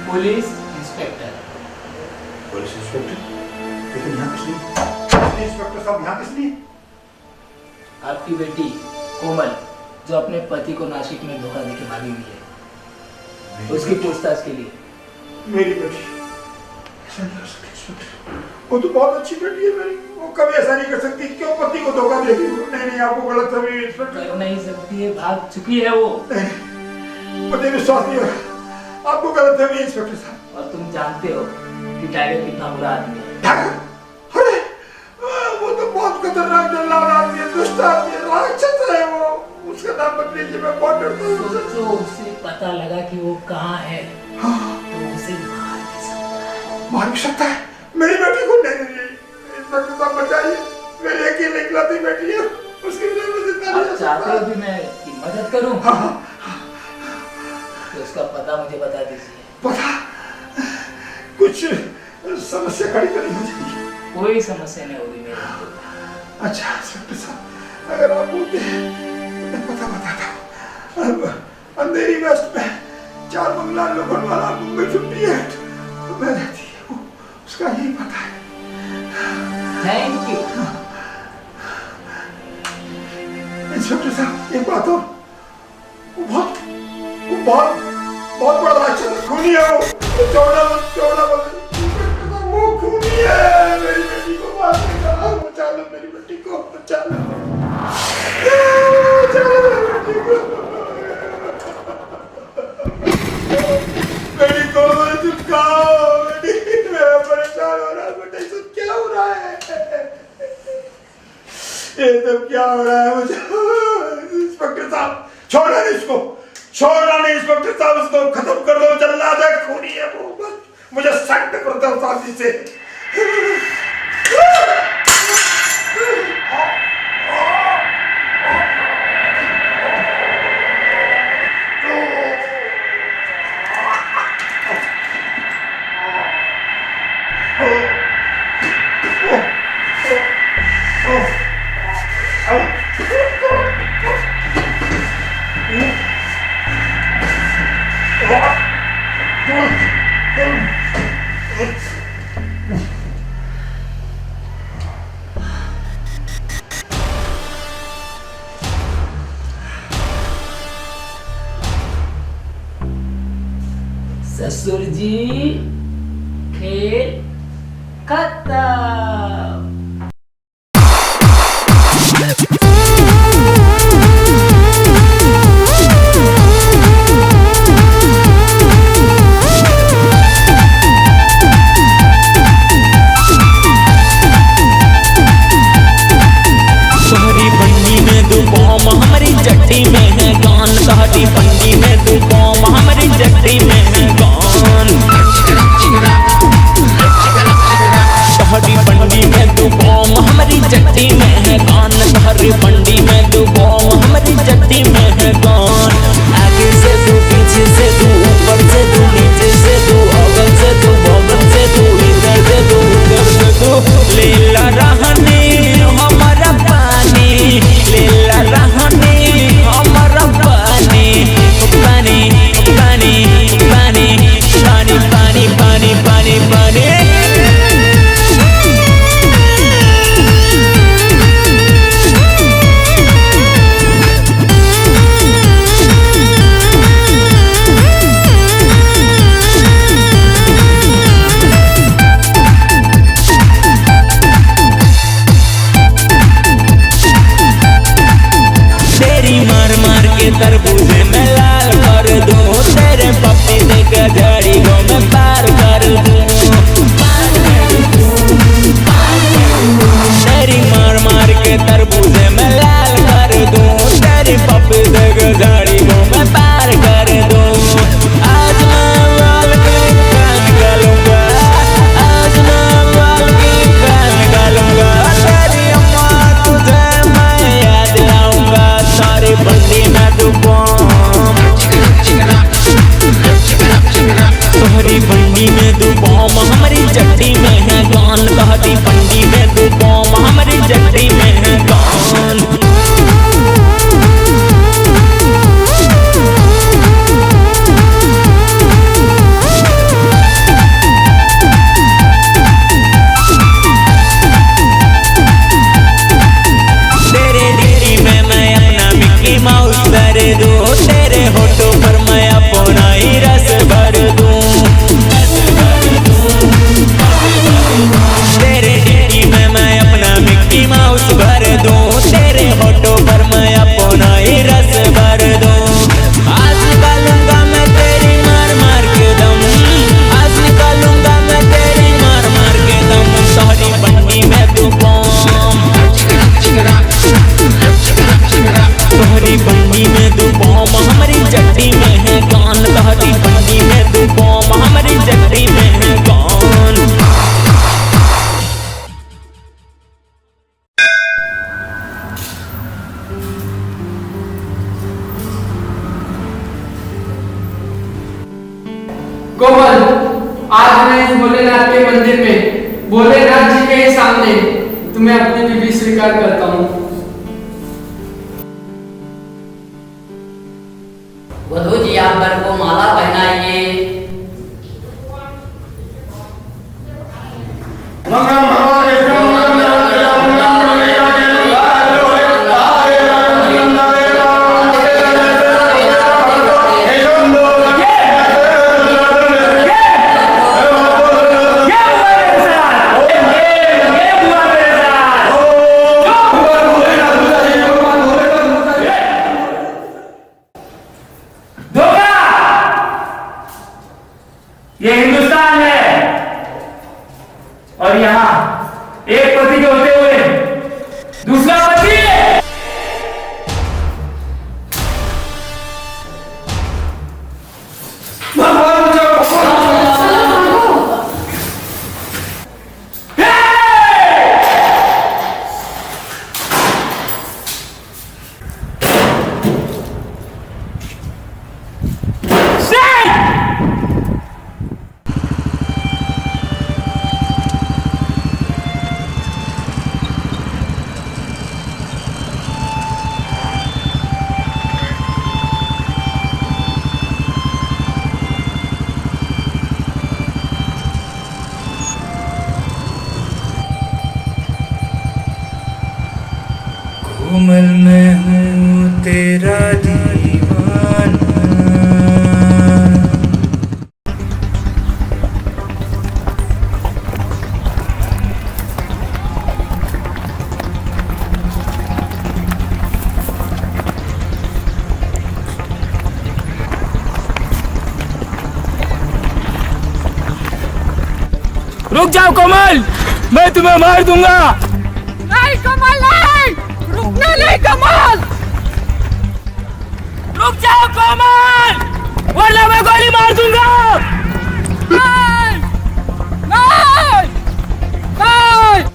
police inspector. Police inspector? लेकिन यहाँ किस लिए? इंस्पेक्टर साहब यहाँ किस लिए? आपकी बेटी कोमल जो अपने पति को नासिक में धोखा देके भागी हुई है, उसकी पूछताछ के लिए। मेरी बेटी ऐसा नहीं कर सकती इंस्पेक्टर, वो तो बहुत अच्छी बेटी है मेरी, वो कभी ऐसा नहीं कर सकती। क्यों पति को धोखा देगी? नहीं आपको गलत फहमी इंस्पेक्टर। कर नहीं सकती है, भाग चुकी है वो। मुझे विश्वास नहीं हो रहा, आपको गलत फहमी इंस्पेक्टर साहब। और तुम जानते हो कि टाइगर कितना बुरा आदमी है। अरे वो तो बहुत खतरनाक जल्लाद आदमी है, दुष्ट आदमी है, राक्षस है वो। उसका नाम मत लीजिए, मैं बहुत डरता हूँ। सोचो उसे पता लगा कि वो कहाँ है तो उसे मार भी सकता है। मेरी बेटी को नहीं इंस्पेक्टर साहब बचाइए, मेरी अकेली इकलौती बेटी है, उसकी वजह से जितना आप चाहते हो कि मैं की मदद करूं? तो उसका पता मुझे बता दीजिए। पता? कुछ समस्या खड़ी तो नहीं हो जाएगी? कोई समस्या नहीं होगी मेरे को। अच्छा इंस्पेक्टर साहब, अगर आप बोलते हैं तो मैं पता बताता हूँ। अंधेरी वेस्ट में 4 बंगला लोखंड वाला मुंबई 58 तो मैं रहती है, उसका यही पता है। थैंक यू इंस्पेक्टर साहब। एक बात और, वो बहुत बड़ा राक्षस खूनी है वो, चौड़ा वो खूनी है। मेरी बेटी को मार देगा, बचा लो मेरी बेटी को, बचा लो मेरी बेटी को। बेटी को चिपकाओ, बेटी मैं परेशान हो रहा हूँ। बेटा सब क्या हो रहा है? ये सब क्या हो रहा है मुझे? इंस्पेक्टर साहब छोड़ना नहीं इसको, छोड़ना नहीं इंस्पेक्टर साहब, उसको खत्म कर दो। जल्लाद है, खूनी है वो, बस मुझे सख्त करता हूँ शांति से। ससुर जी खेल खत्म। तोहरी बंडी में दो बॉम हमारी जट्टी में है गान, तोहरी बंडी में दो बॉम हमारी जट्टी में है गान। तोहरी कोमल, आज मैं इस भोलेनाथ के मंदिर में भोलेनाथ जी के सामने तुम्हें अपनी बीवी स्वीकार करता हूँ। वधू जी आप वर को माला पहनाइए। ये हिंदुस्तान है और यहाँ एक पति के होते हुए दूसरा पति है। कोमल मैं हूँ तेरा दीवाना। रुक जाओ कोमल, मैं तुम्हें मार दूंगा। नहीं कमल नहीं, रुकना नहीं कमल। रुक जाओ कोमल, वरना मैं गोली मार दूंगा। नहीं, नहीं, नहीं।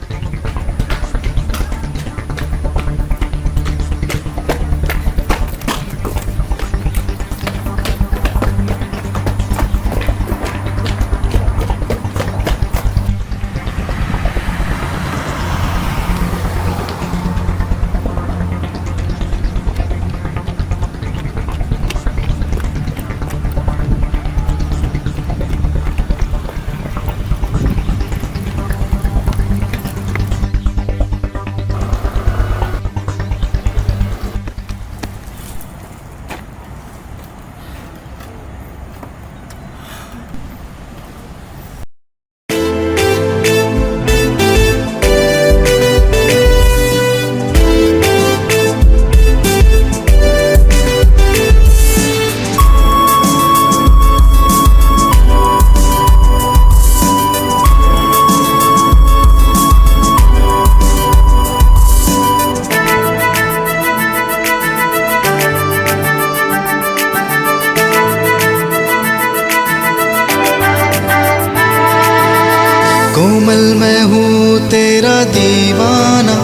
कोमल मैं हूँ तेरा दीवाना,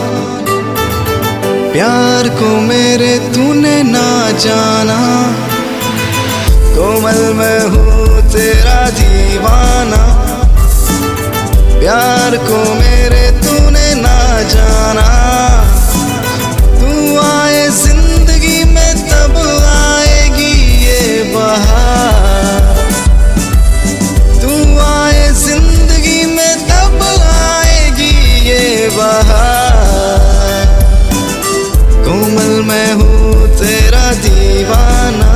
प्यार को मेरे तूने ना जाना। कोमल मैं हूँ तेरा दीवाना, प्यार को मेरे तूने ना जाना। तू आए जिंदगी में तब आएगी ये बहार। तू आए जिंदगी में तब आएगी ये बहार। कोमल मैं हूँ तेरा दीवाना।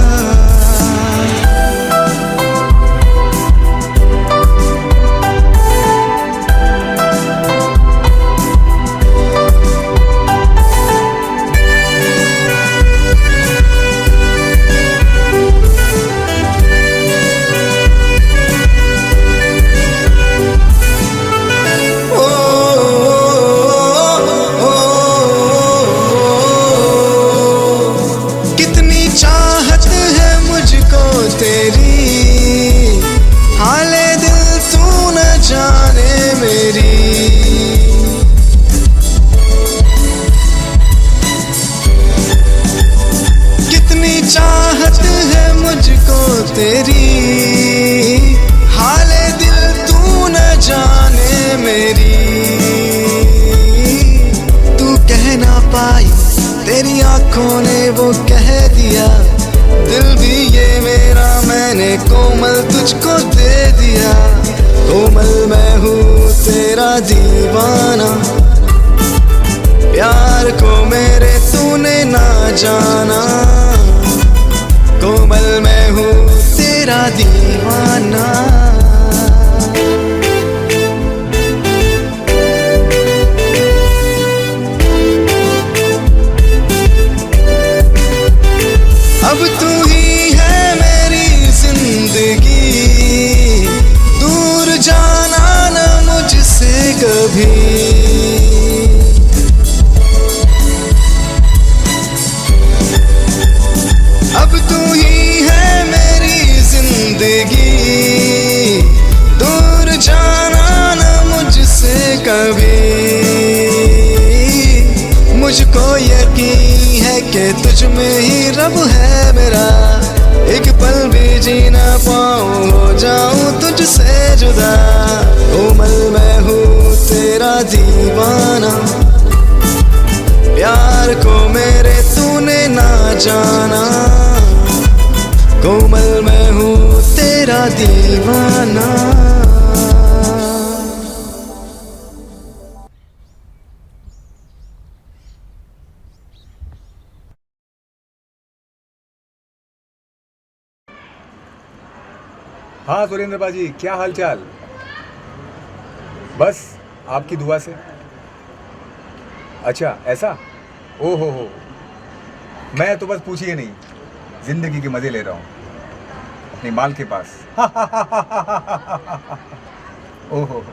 तेरी वो कह दिया, दिल भी ये मेरा मैंने कोमल तुझको दे दिया। कोमल मैं हूँ तेरा दीवाना, प्यार को मेरे तूने ना जाना। कोमल मैं हूँ तेरा दीवाना। अब तू ही है मेरी जिंदगी, दूर जाना न मुझसे कभी। अब तू ही है मेरी जिंदगी, दूर जाना न मुझसे कभी। मुझको यकीन है कि तुझ में ही रब है मेरा, एक पल भी जी ना पाऊँ हो जाऊँ तुझसे जुदा। कोमल मैं हूँ तेरा दीवाना, प्यार को मेरे तूने ना जाना। कोमल मैं हूँ तेरा दीवाना। हाँ सुरेंद्र बाजी, क्या हाल चाल? बस आपकी दुआ से। अच्छा ऐसा? ओ हो, मैं तो बस पूछिए नहीं, जिंदगी के मजे ले रहा हूँ अपनी माल के पास। ओ हो,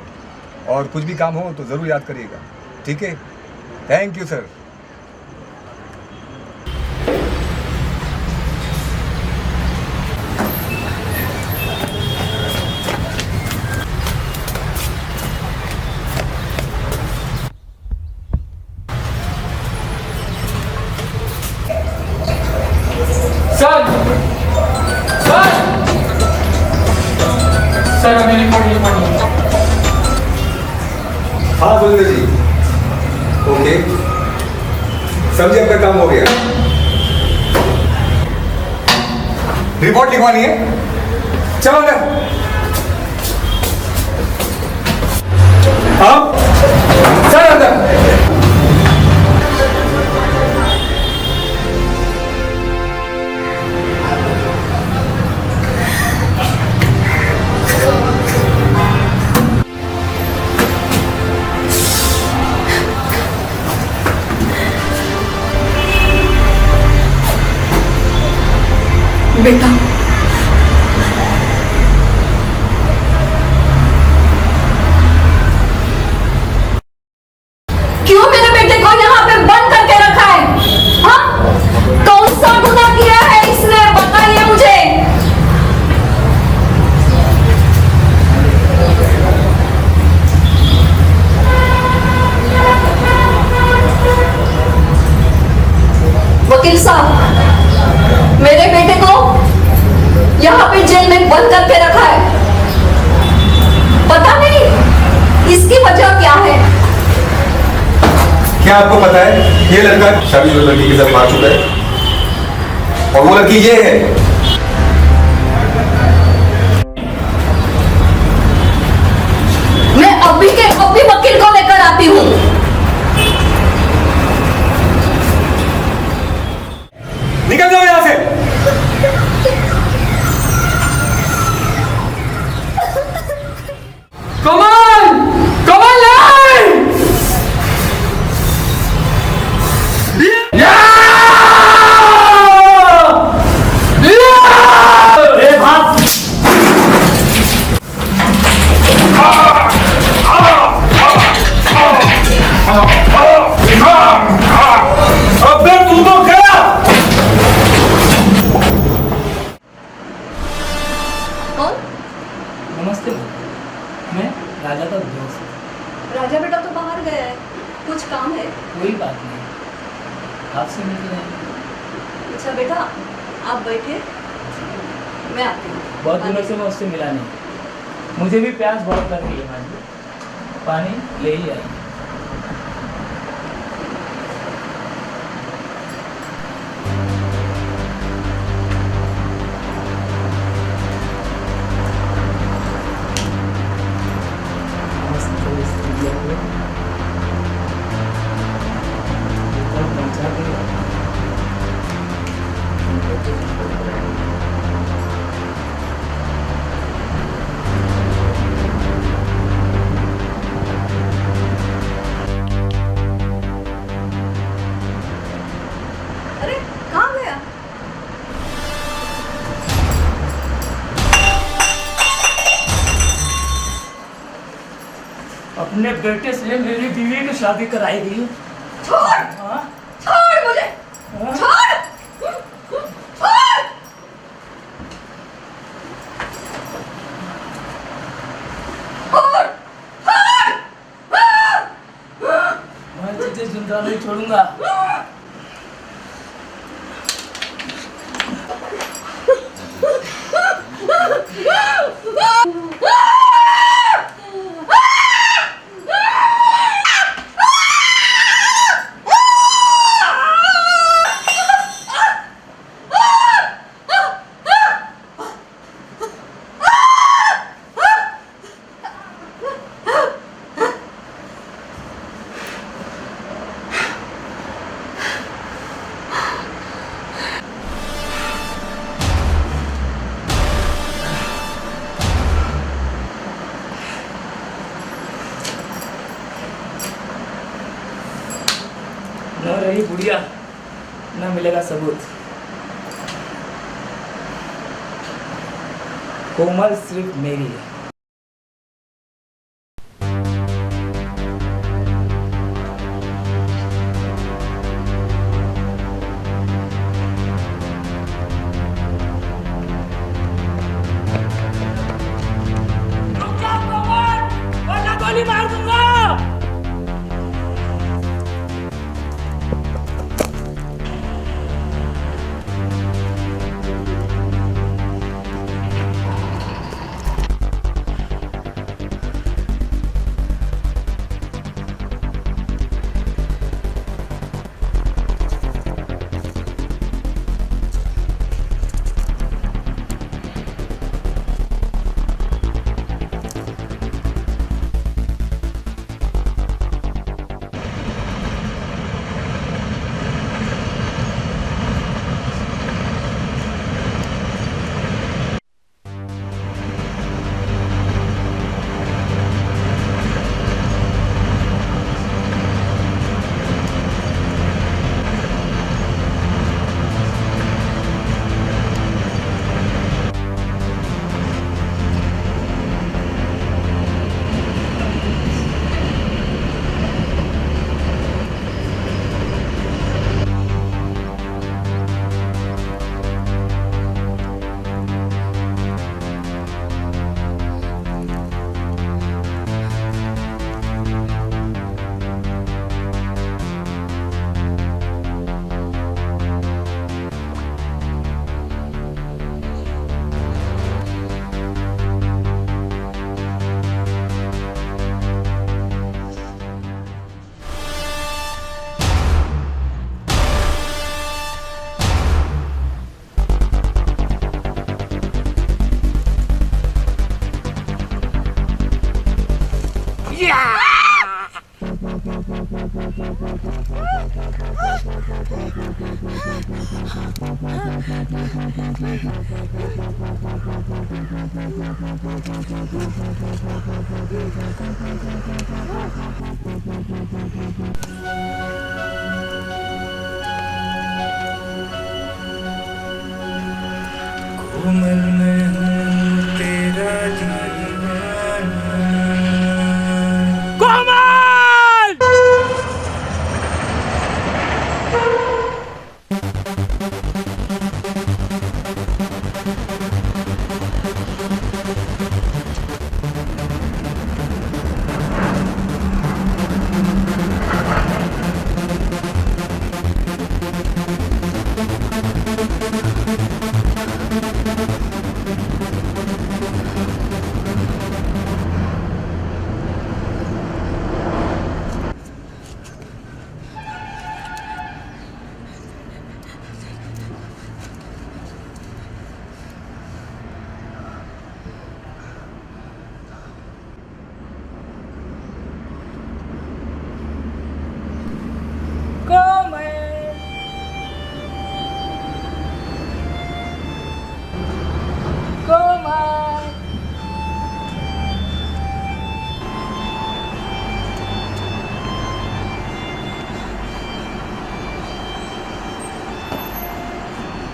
और कुछ भी काम हो तो ज़रूर याद करिएगा, ठीक है? Thank you sir. सर हमें रिपोर्ट लिखवानी है। हाँ सुरेंद्र जी, ओके समझिए, आपका काम हो गया। रिपोर्ट लिखवानी है, चलो अंदर। हाँ सर अंदर। बेटा क्यों मेरे बेटे को यहाँ पे बंद करके रखा है? हाँ, कौन सा गुनाह किया है इसने, बताइए मुझे। वकील साहब, मेरे बेटे को यहाँ पे जेल में बंद करके रखा है, पता नहीं इसकी वजह क्या है। क्या आपको पता है ये लड़का शादीशुदा लड़की के साथ मार चुका है, और वो लड़की ये है। मैं अभी के अभी वकील को लेकर आती हूँ। निकल जाओ यहाँ से। कमल, कमल नहीं! अबे तू तो गया। कौन? नमस्ते, मैं राजा का दोस्त। राजा बेटा तो बाहर गया है, कुछ काम है? कोई बात नहीं, आपसे मिलते हैं। अच्छा बेटा आप बैठे, मैं आती हूँ। बहुत दिनों से मैं उससे मिला नहीं, मुझे भी प्यास बहुत लग रही है। हाँ जी, पानी ले ही आई। अपने बेटे से मेरी बीवी की शादी कराएगी? छोड़ हाँ? छोड़ मुझे हाँ? छोड़ मैं तुझे जिंदा नहीं छोड़ूंगा। न रही बुढ़िया, न मिलेगा सबूत। कोमल सिर्फ मेरी है। रुक जा कोमल, वरना गोली मार दूंगा। कोमल मैं हूँ तेरा दीवाना। कोमल!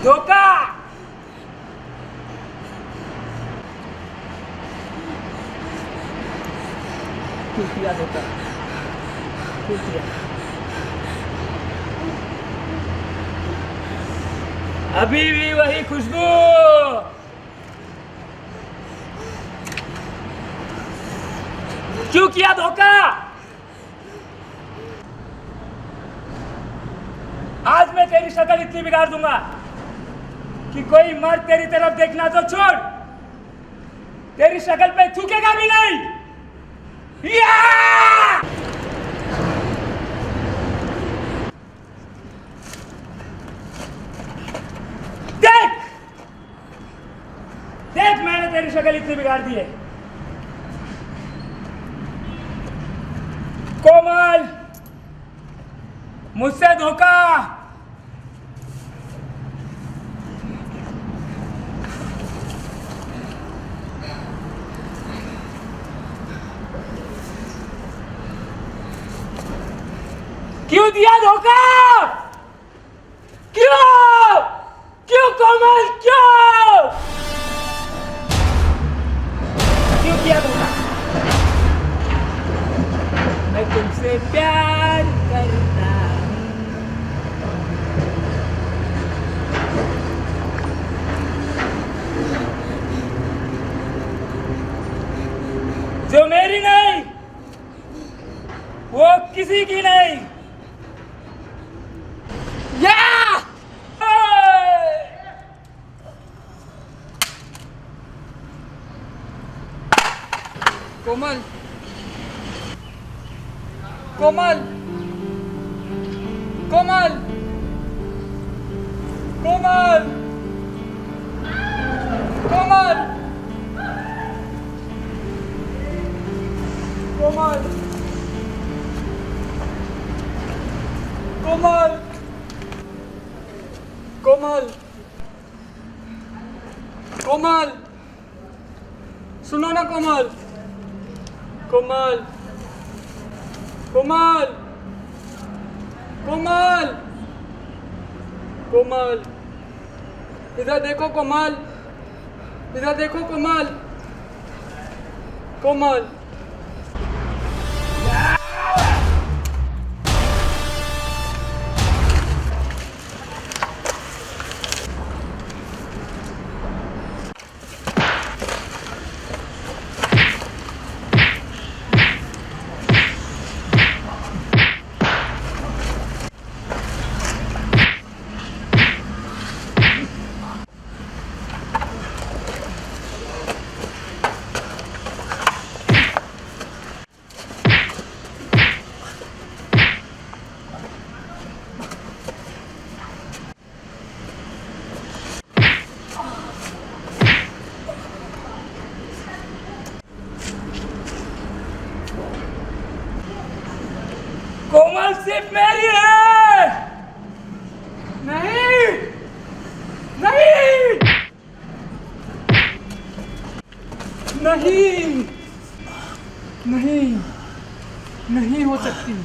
धोखा। किया धोखा, क्यों किया? अभी भी वही खुशबू, क्यों किया धोखा? आज मैं तेरी शक्ल इतनी बिगाड़ दूंगा कि कोई मर्द तेरी तरफ देखना तो छोड़, तेरी शक्ल पे थूकेगा भी नहीं। या! देख देख, मैंने तेरी शक्ल इतनी बिगाड़ दी है। कोमल, मुझसे धोखा, क्यों दिया धोखा? क्यों क्यों कोमल, क्यों क्यों किया धोखा? मैं तुमसे प्यार करता हूं, जो मेरी नहीं वो किसी की नहीं। या! कोमल, कोमल, कोमल, कोमल, कोमल, कोमल, कोमल, कोमल, कोमल, सुनो ना कोमल, कोमल, कोमल, कोमल, कोमल, इधर देखो कोमल, इधर देखो कोमल, कोमल। कोमल सिर्फ मेरी है। नहीं, नहीं, नहीं, नहीं, नहीं हो सकती।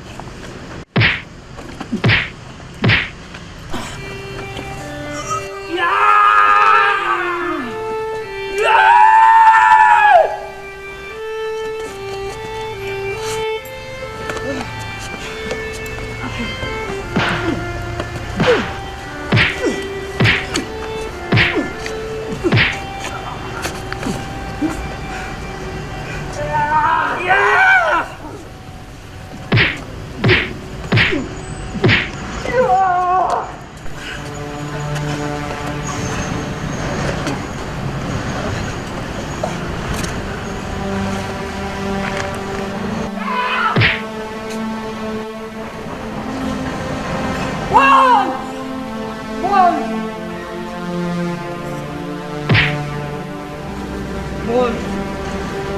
बोल,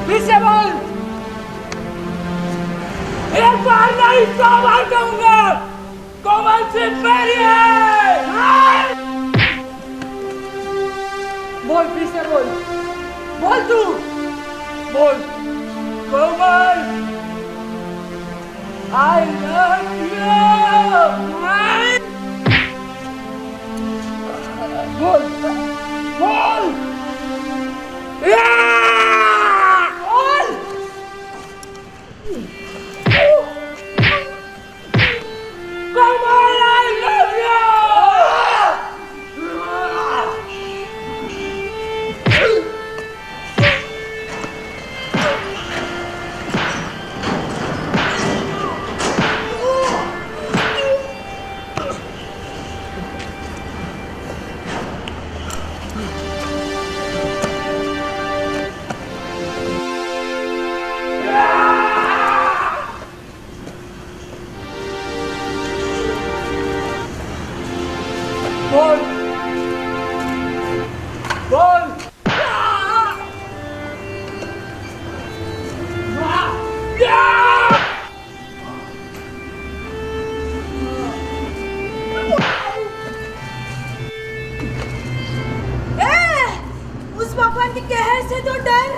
फिर से बोल। एक बार नहीं 100 बार कहूंगा, कोमल सिर्फ मेरी है। बोल, फिर से बोल, बोल तू, बोल। कोमल, I love you। बोल, बोल, बोल। बोल बोल उस भगवान के कहर से तो डर।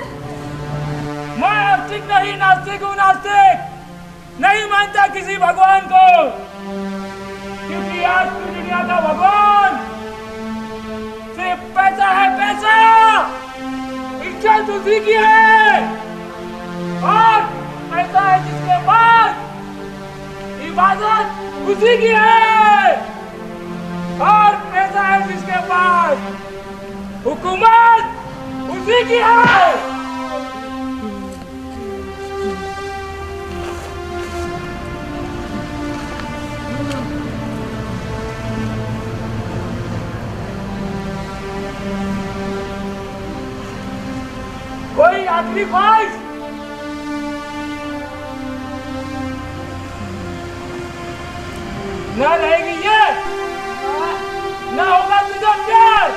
मैं आस्तिक नहीं, नास्तिक हूँ नास्तिक। नहीं मानता किसी भगवान को, क्योंकि आज की दुनिया का भगवान सिर्फ पैसा है, पैसा। इज्जत उसी की है, और पैसा है जिसके पास, इबादत उसी की है, और पैसा है जिसके पास, हुकूमत उसी की है। कोई आखिरी ख्वाहिश? न रहेगी ये, न होगा तुझे प्यार।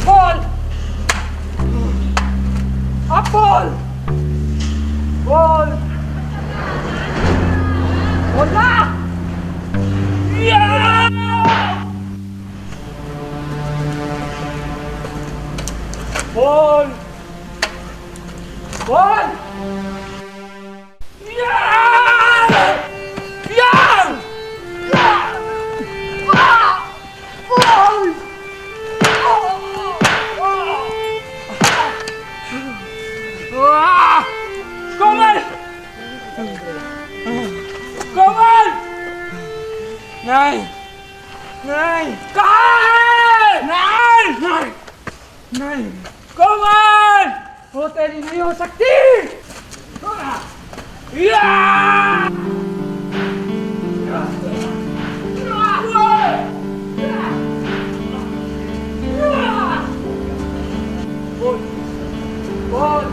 बोल, अब बोल, बोल, बोलना। बोल, बोल, कोमल, कोमल, नहीं, नहीं, कहाँ है? नहीं, नहीं, नहीं, कोमल, वो तेरी नहीं हो सकती। बोल, बोल,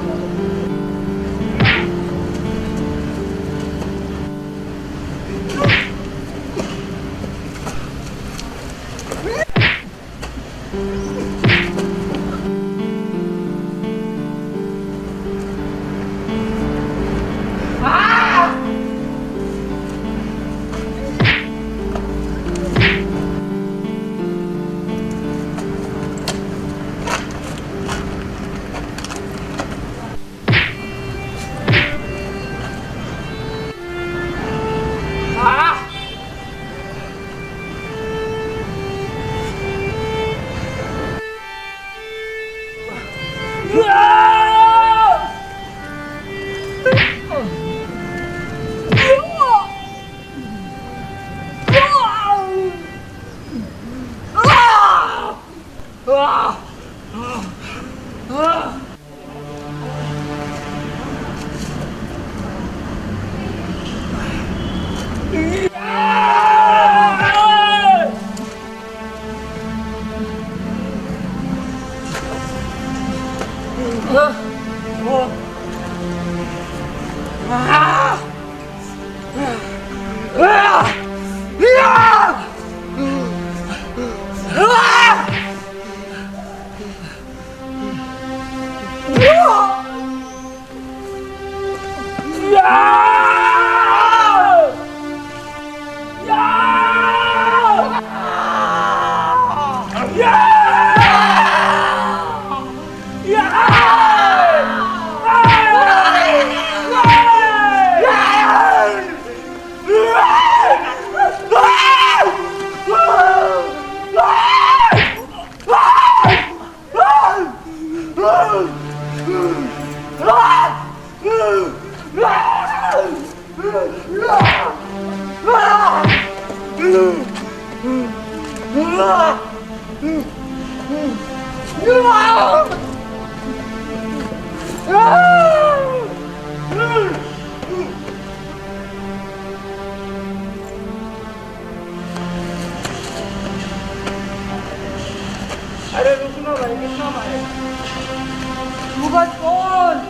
बोल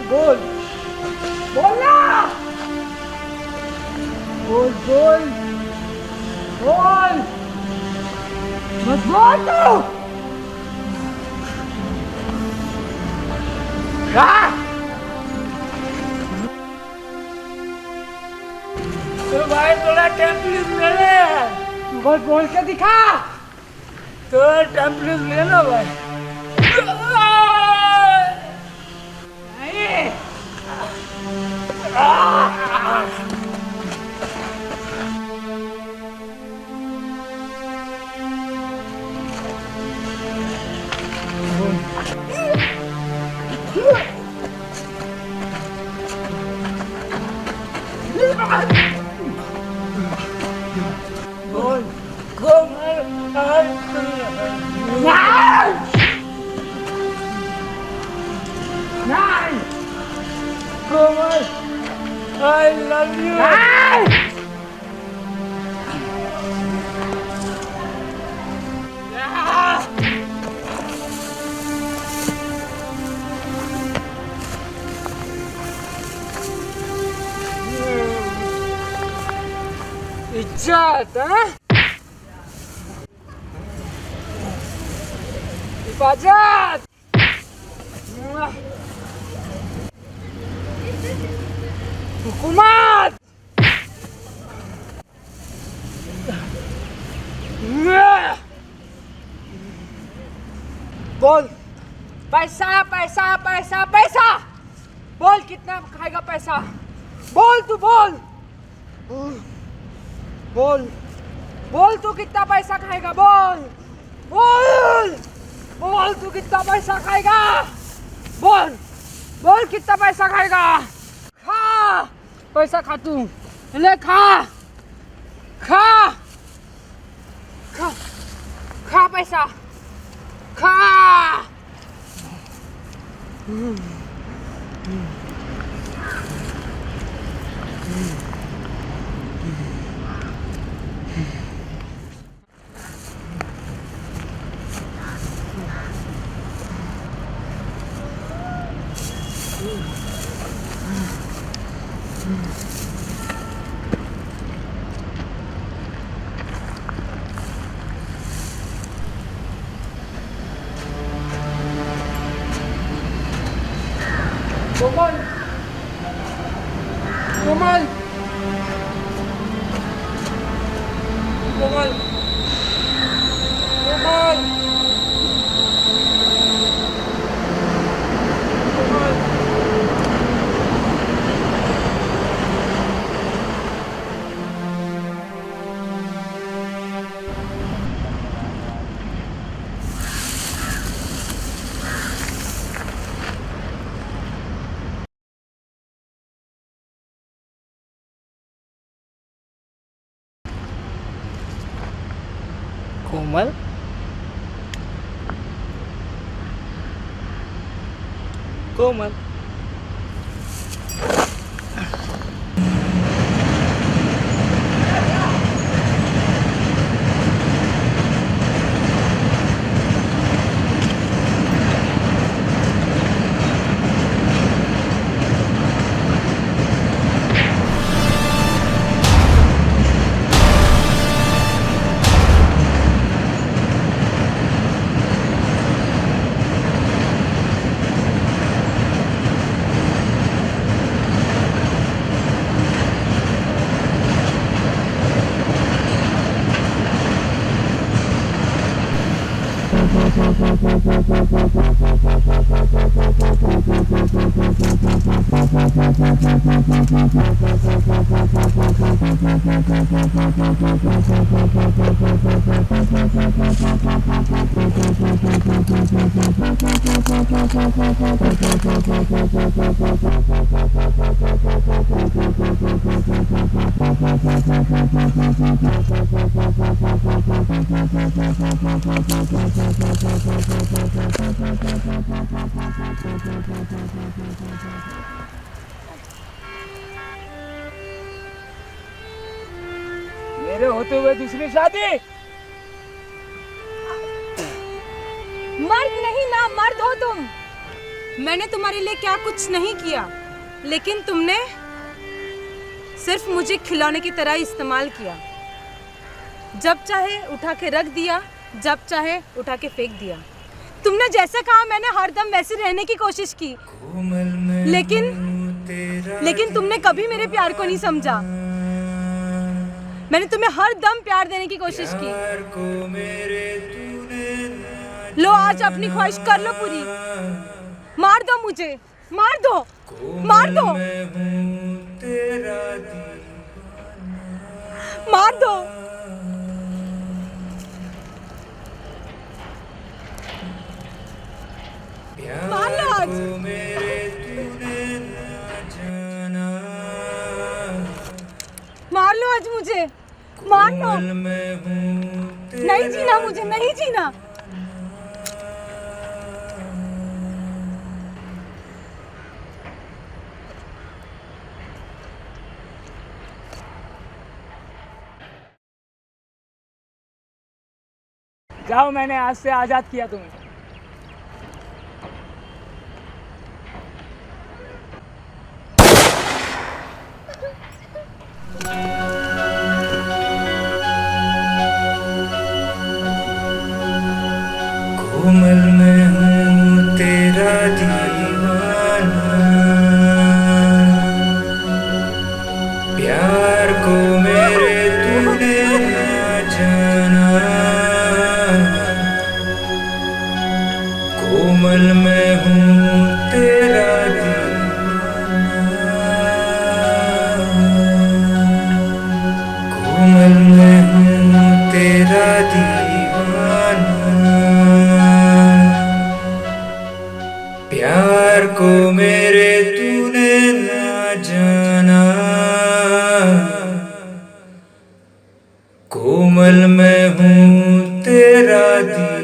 बोल बोल ना बोल बोल बोल मत बोल तू तो भाई थोड़ा टेम्पलेट ले ले बोल के दिखा तो टेम्पलेट ले लो भाई नहीं बोल Komal, I love you. इज्जत, हाँ? हिफाजत, हुकूमत, बोल पैसा पैसा पैसा पैसा बोल कितना खाएगा पैसा बोल तू बोल बोल बोल तू कितना पैसा खाएगा बोल बोल बोल तू कितना पैसा खाएगा बोल बोल कितना पैसा खाएगा खा पैसा खा तू ले खा खा खा खा पैसा खा कोमल कोमल कोमल कोमल कोमल कोमल मेरे होते हुए दूसरी शादी मर्द नहीं ना मर्द हो तुम मैंने तुम्हारे लिए क्या कुछ नहीं किया, लेकिन तुमने सिर्फ मुझे खिलौने की तरह इस्तेमाल किया। जब चाहे उठा के रख दिया, जब चाहे उठा के फेंक दिया। तुमने जैसा कहा मैंने हरदम वैसे रहने की कोशिश की, लेकिन तुमने कभी मेरे प्यार को नहीं समझा। मैंने तुम्हें हर दम प्यार देने की कोशिश की। लो आज अपनी ख्वाहिश कर लो पूरी। मार दो मुझे, मार दो, मार दो, मार दो। मार लो आज। मार लो आज मुझे, मार लो। नहीं जीना मुझे, नहीं जीना। जाओ, मैंने आज से आज़ाद किया तुम्हें। कोमल मैं हूँ तेरा दीवाना, प्यार को मेरे तूने ना जाना। कोमल मैं हूँ तेरा दीवाना, कोमल मैं हूँ तेरा दीवाना। प्यार को मेरे तूने ना जाना। कोमल मैं हूँ तेरा दीवाना।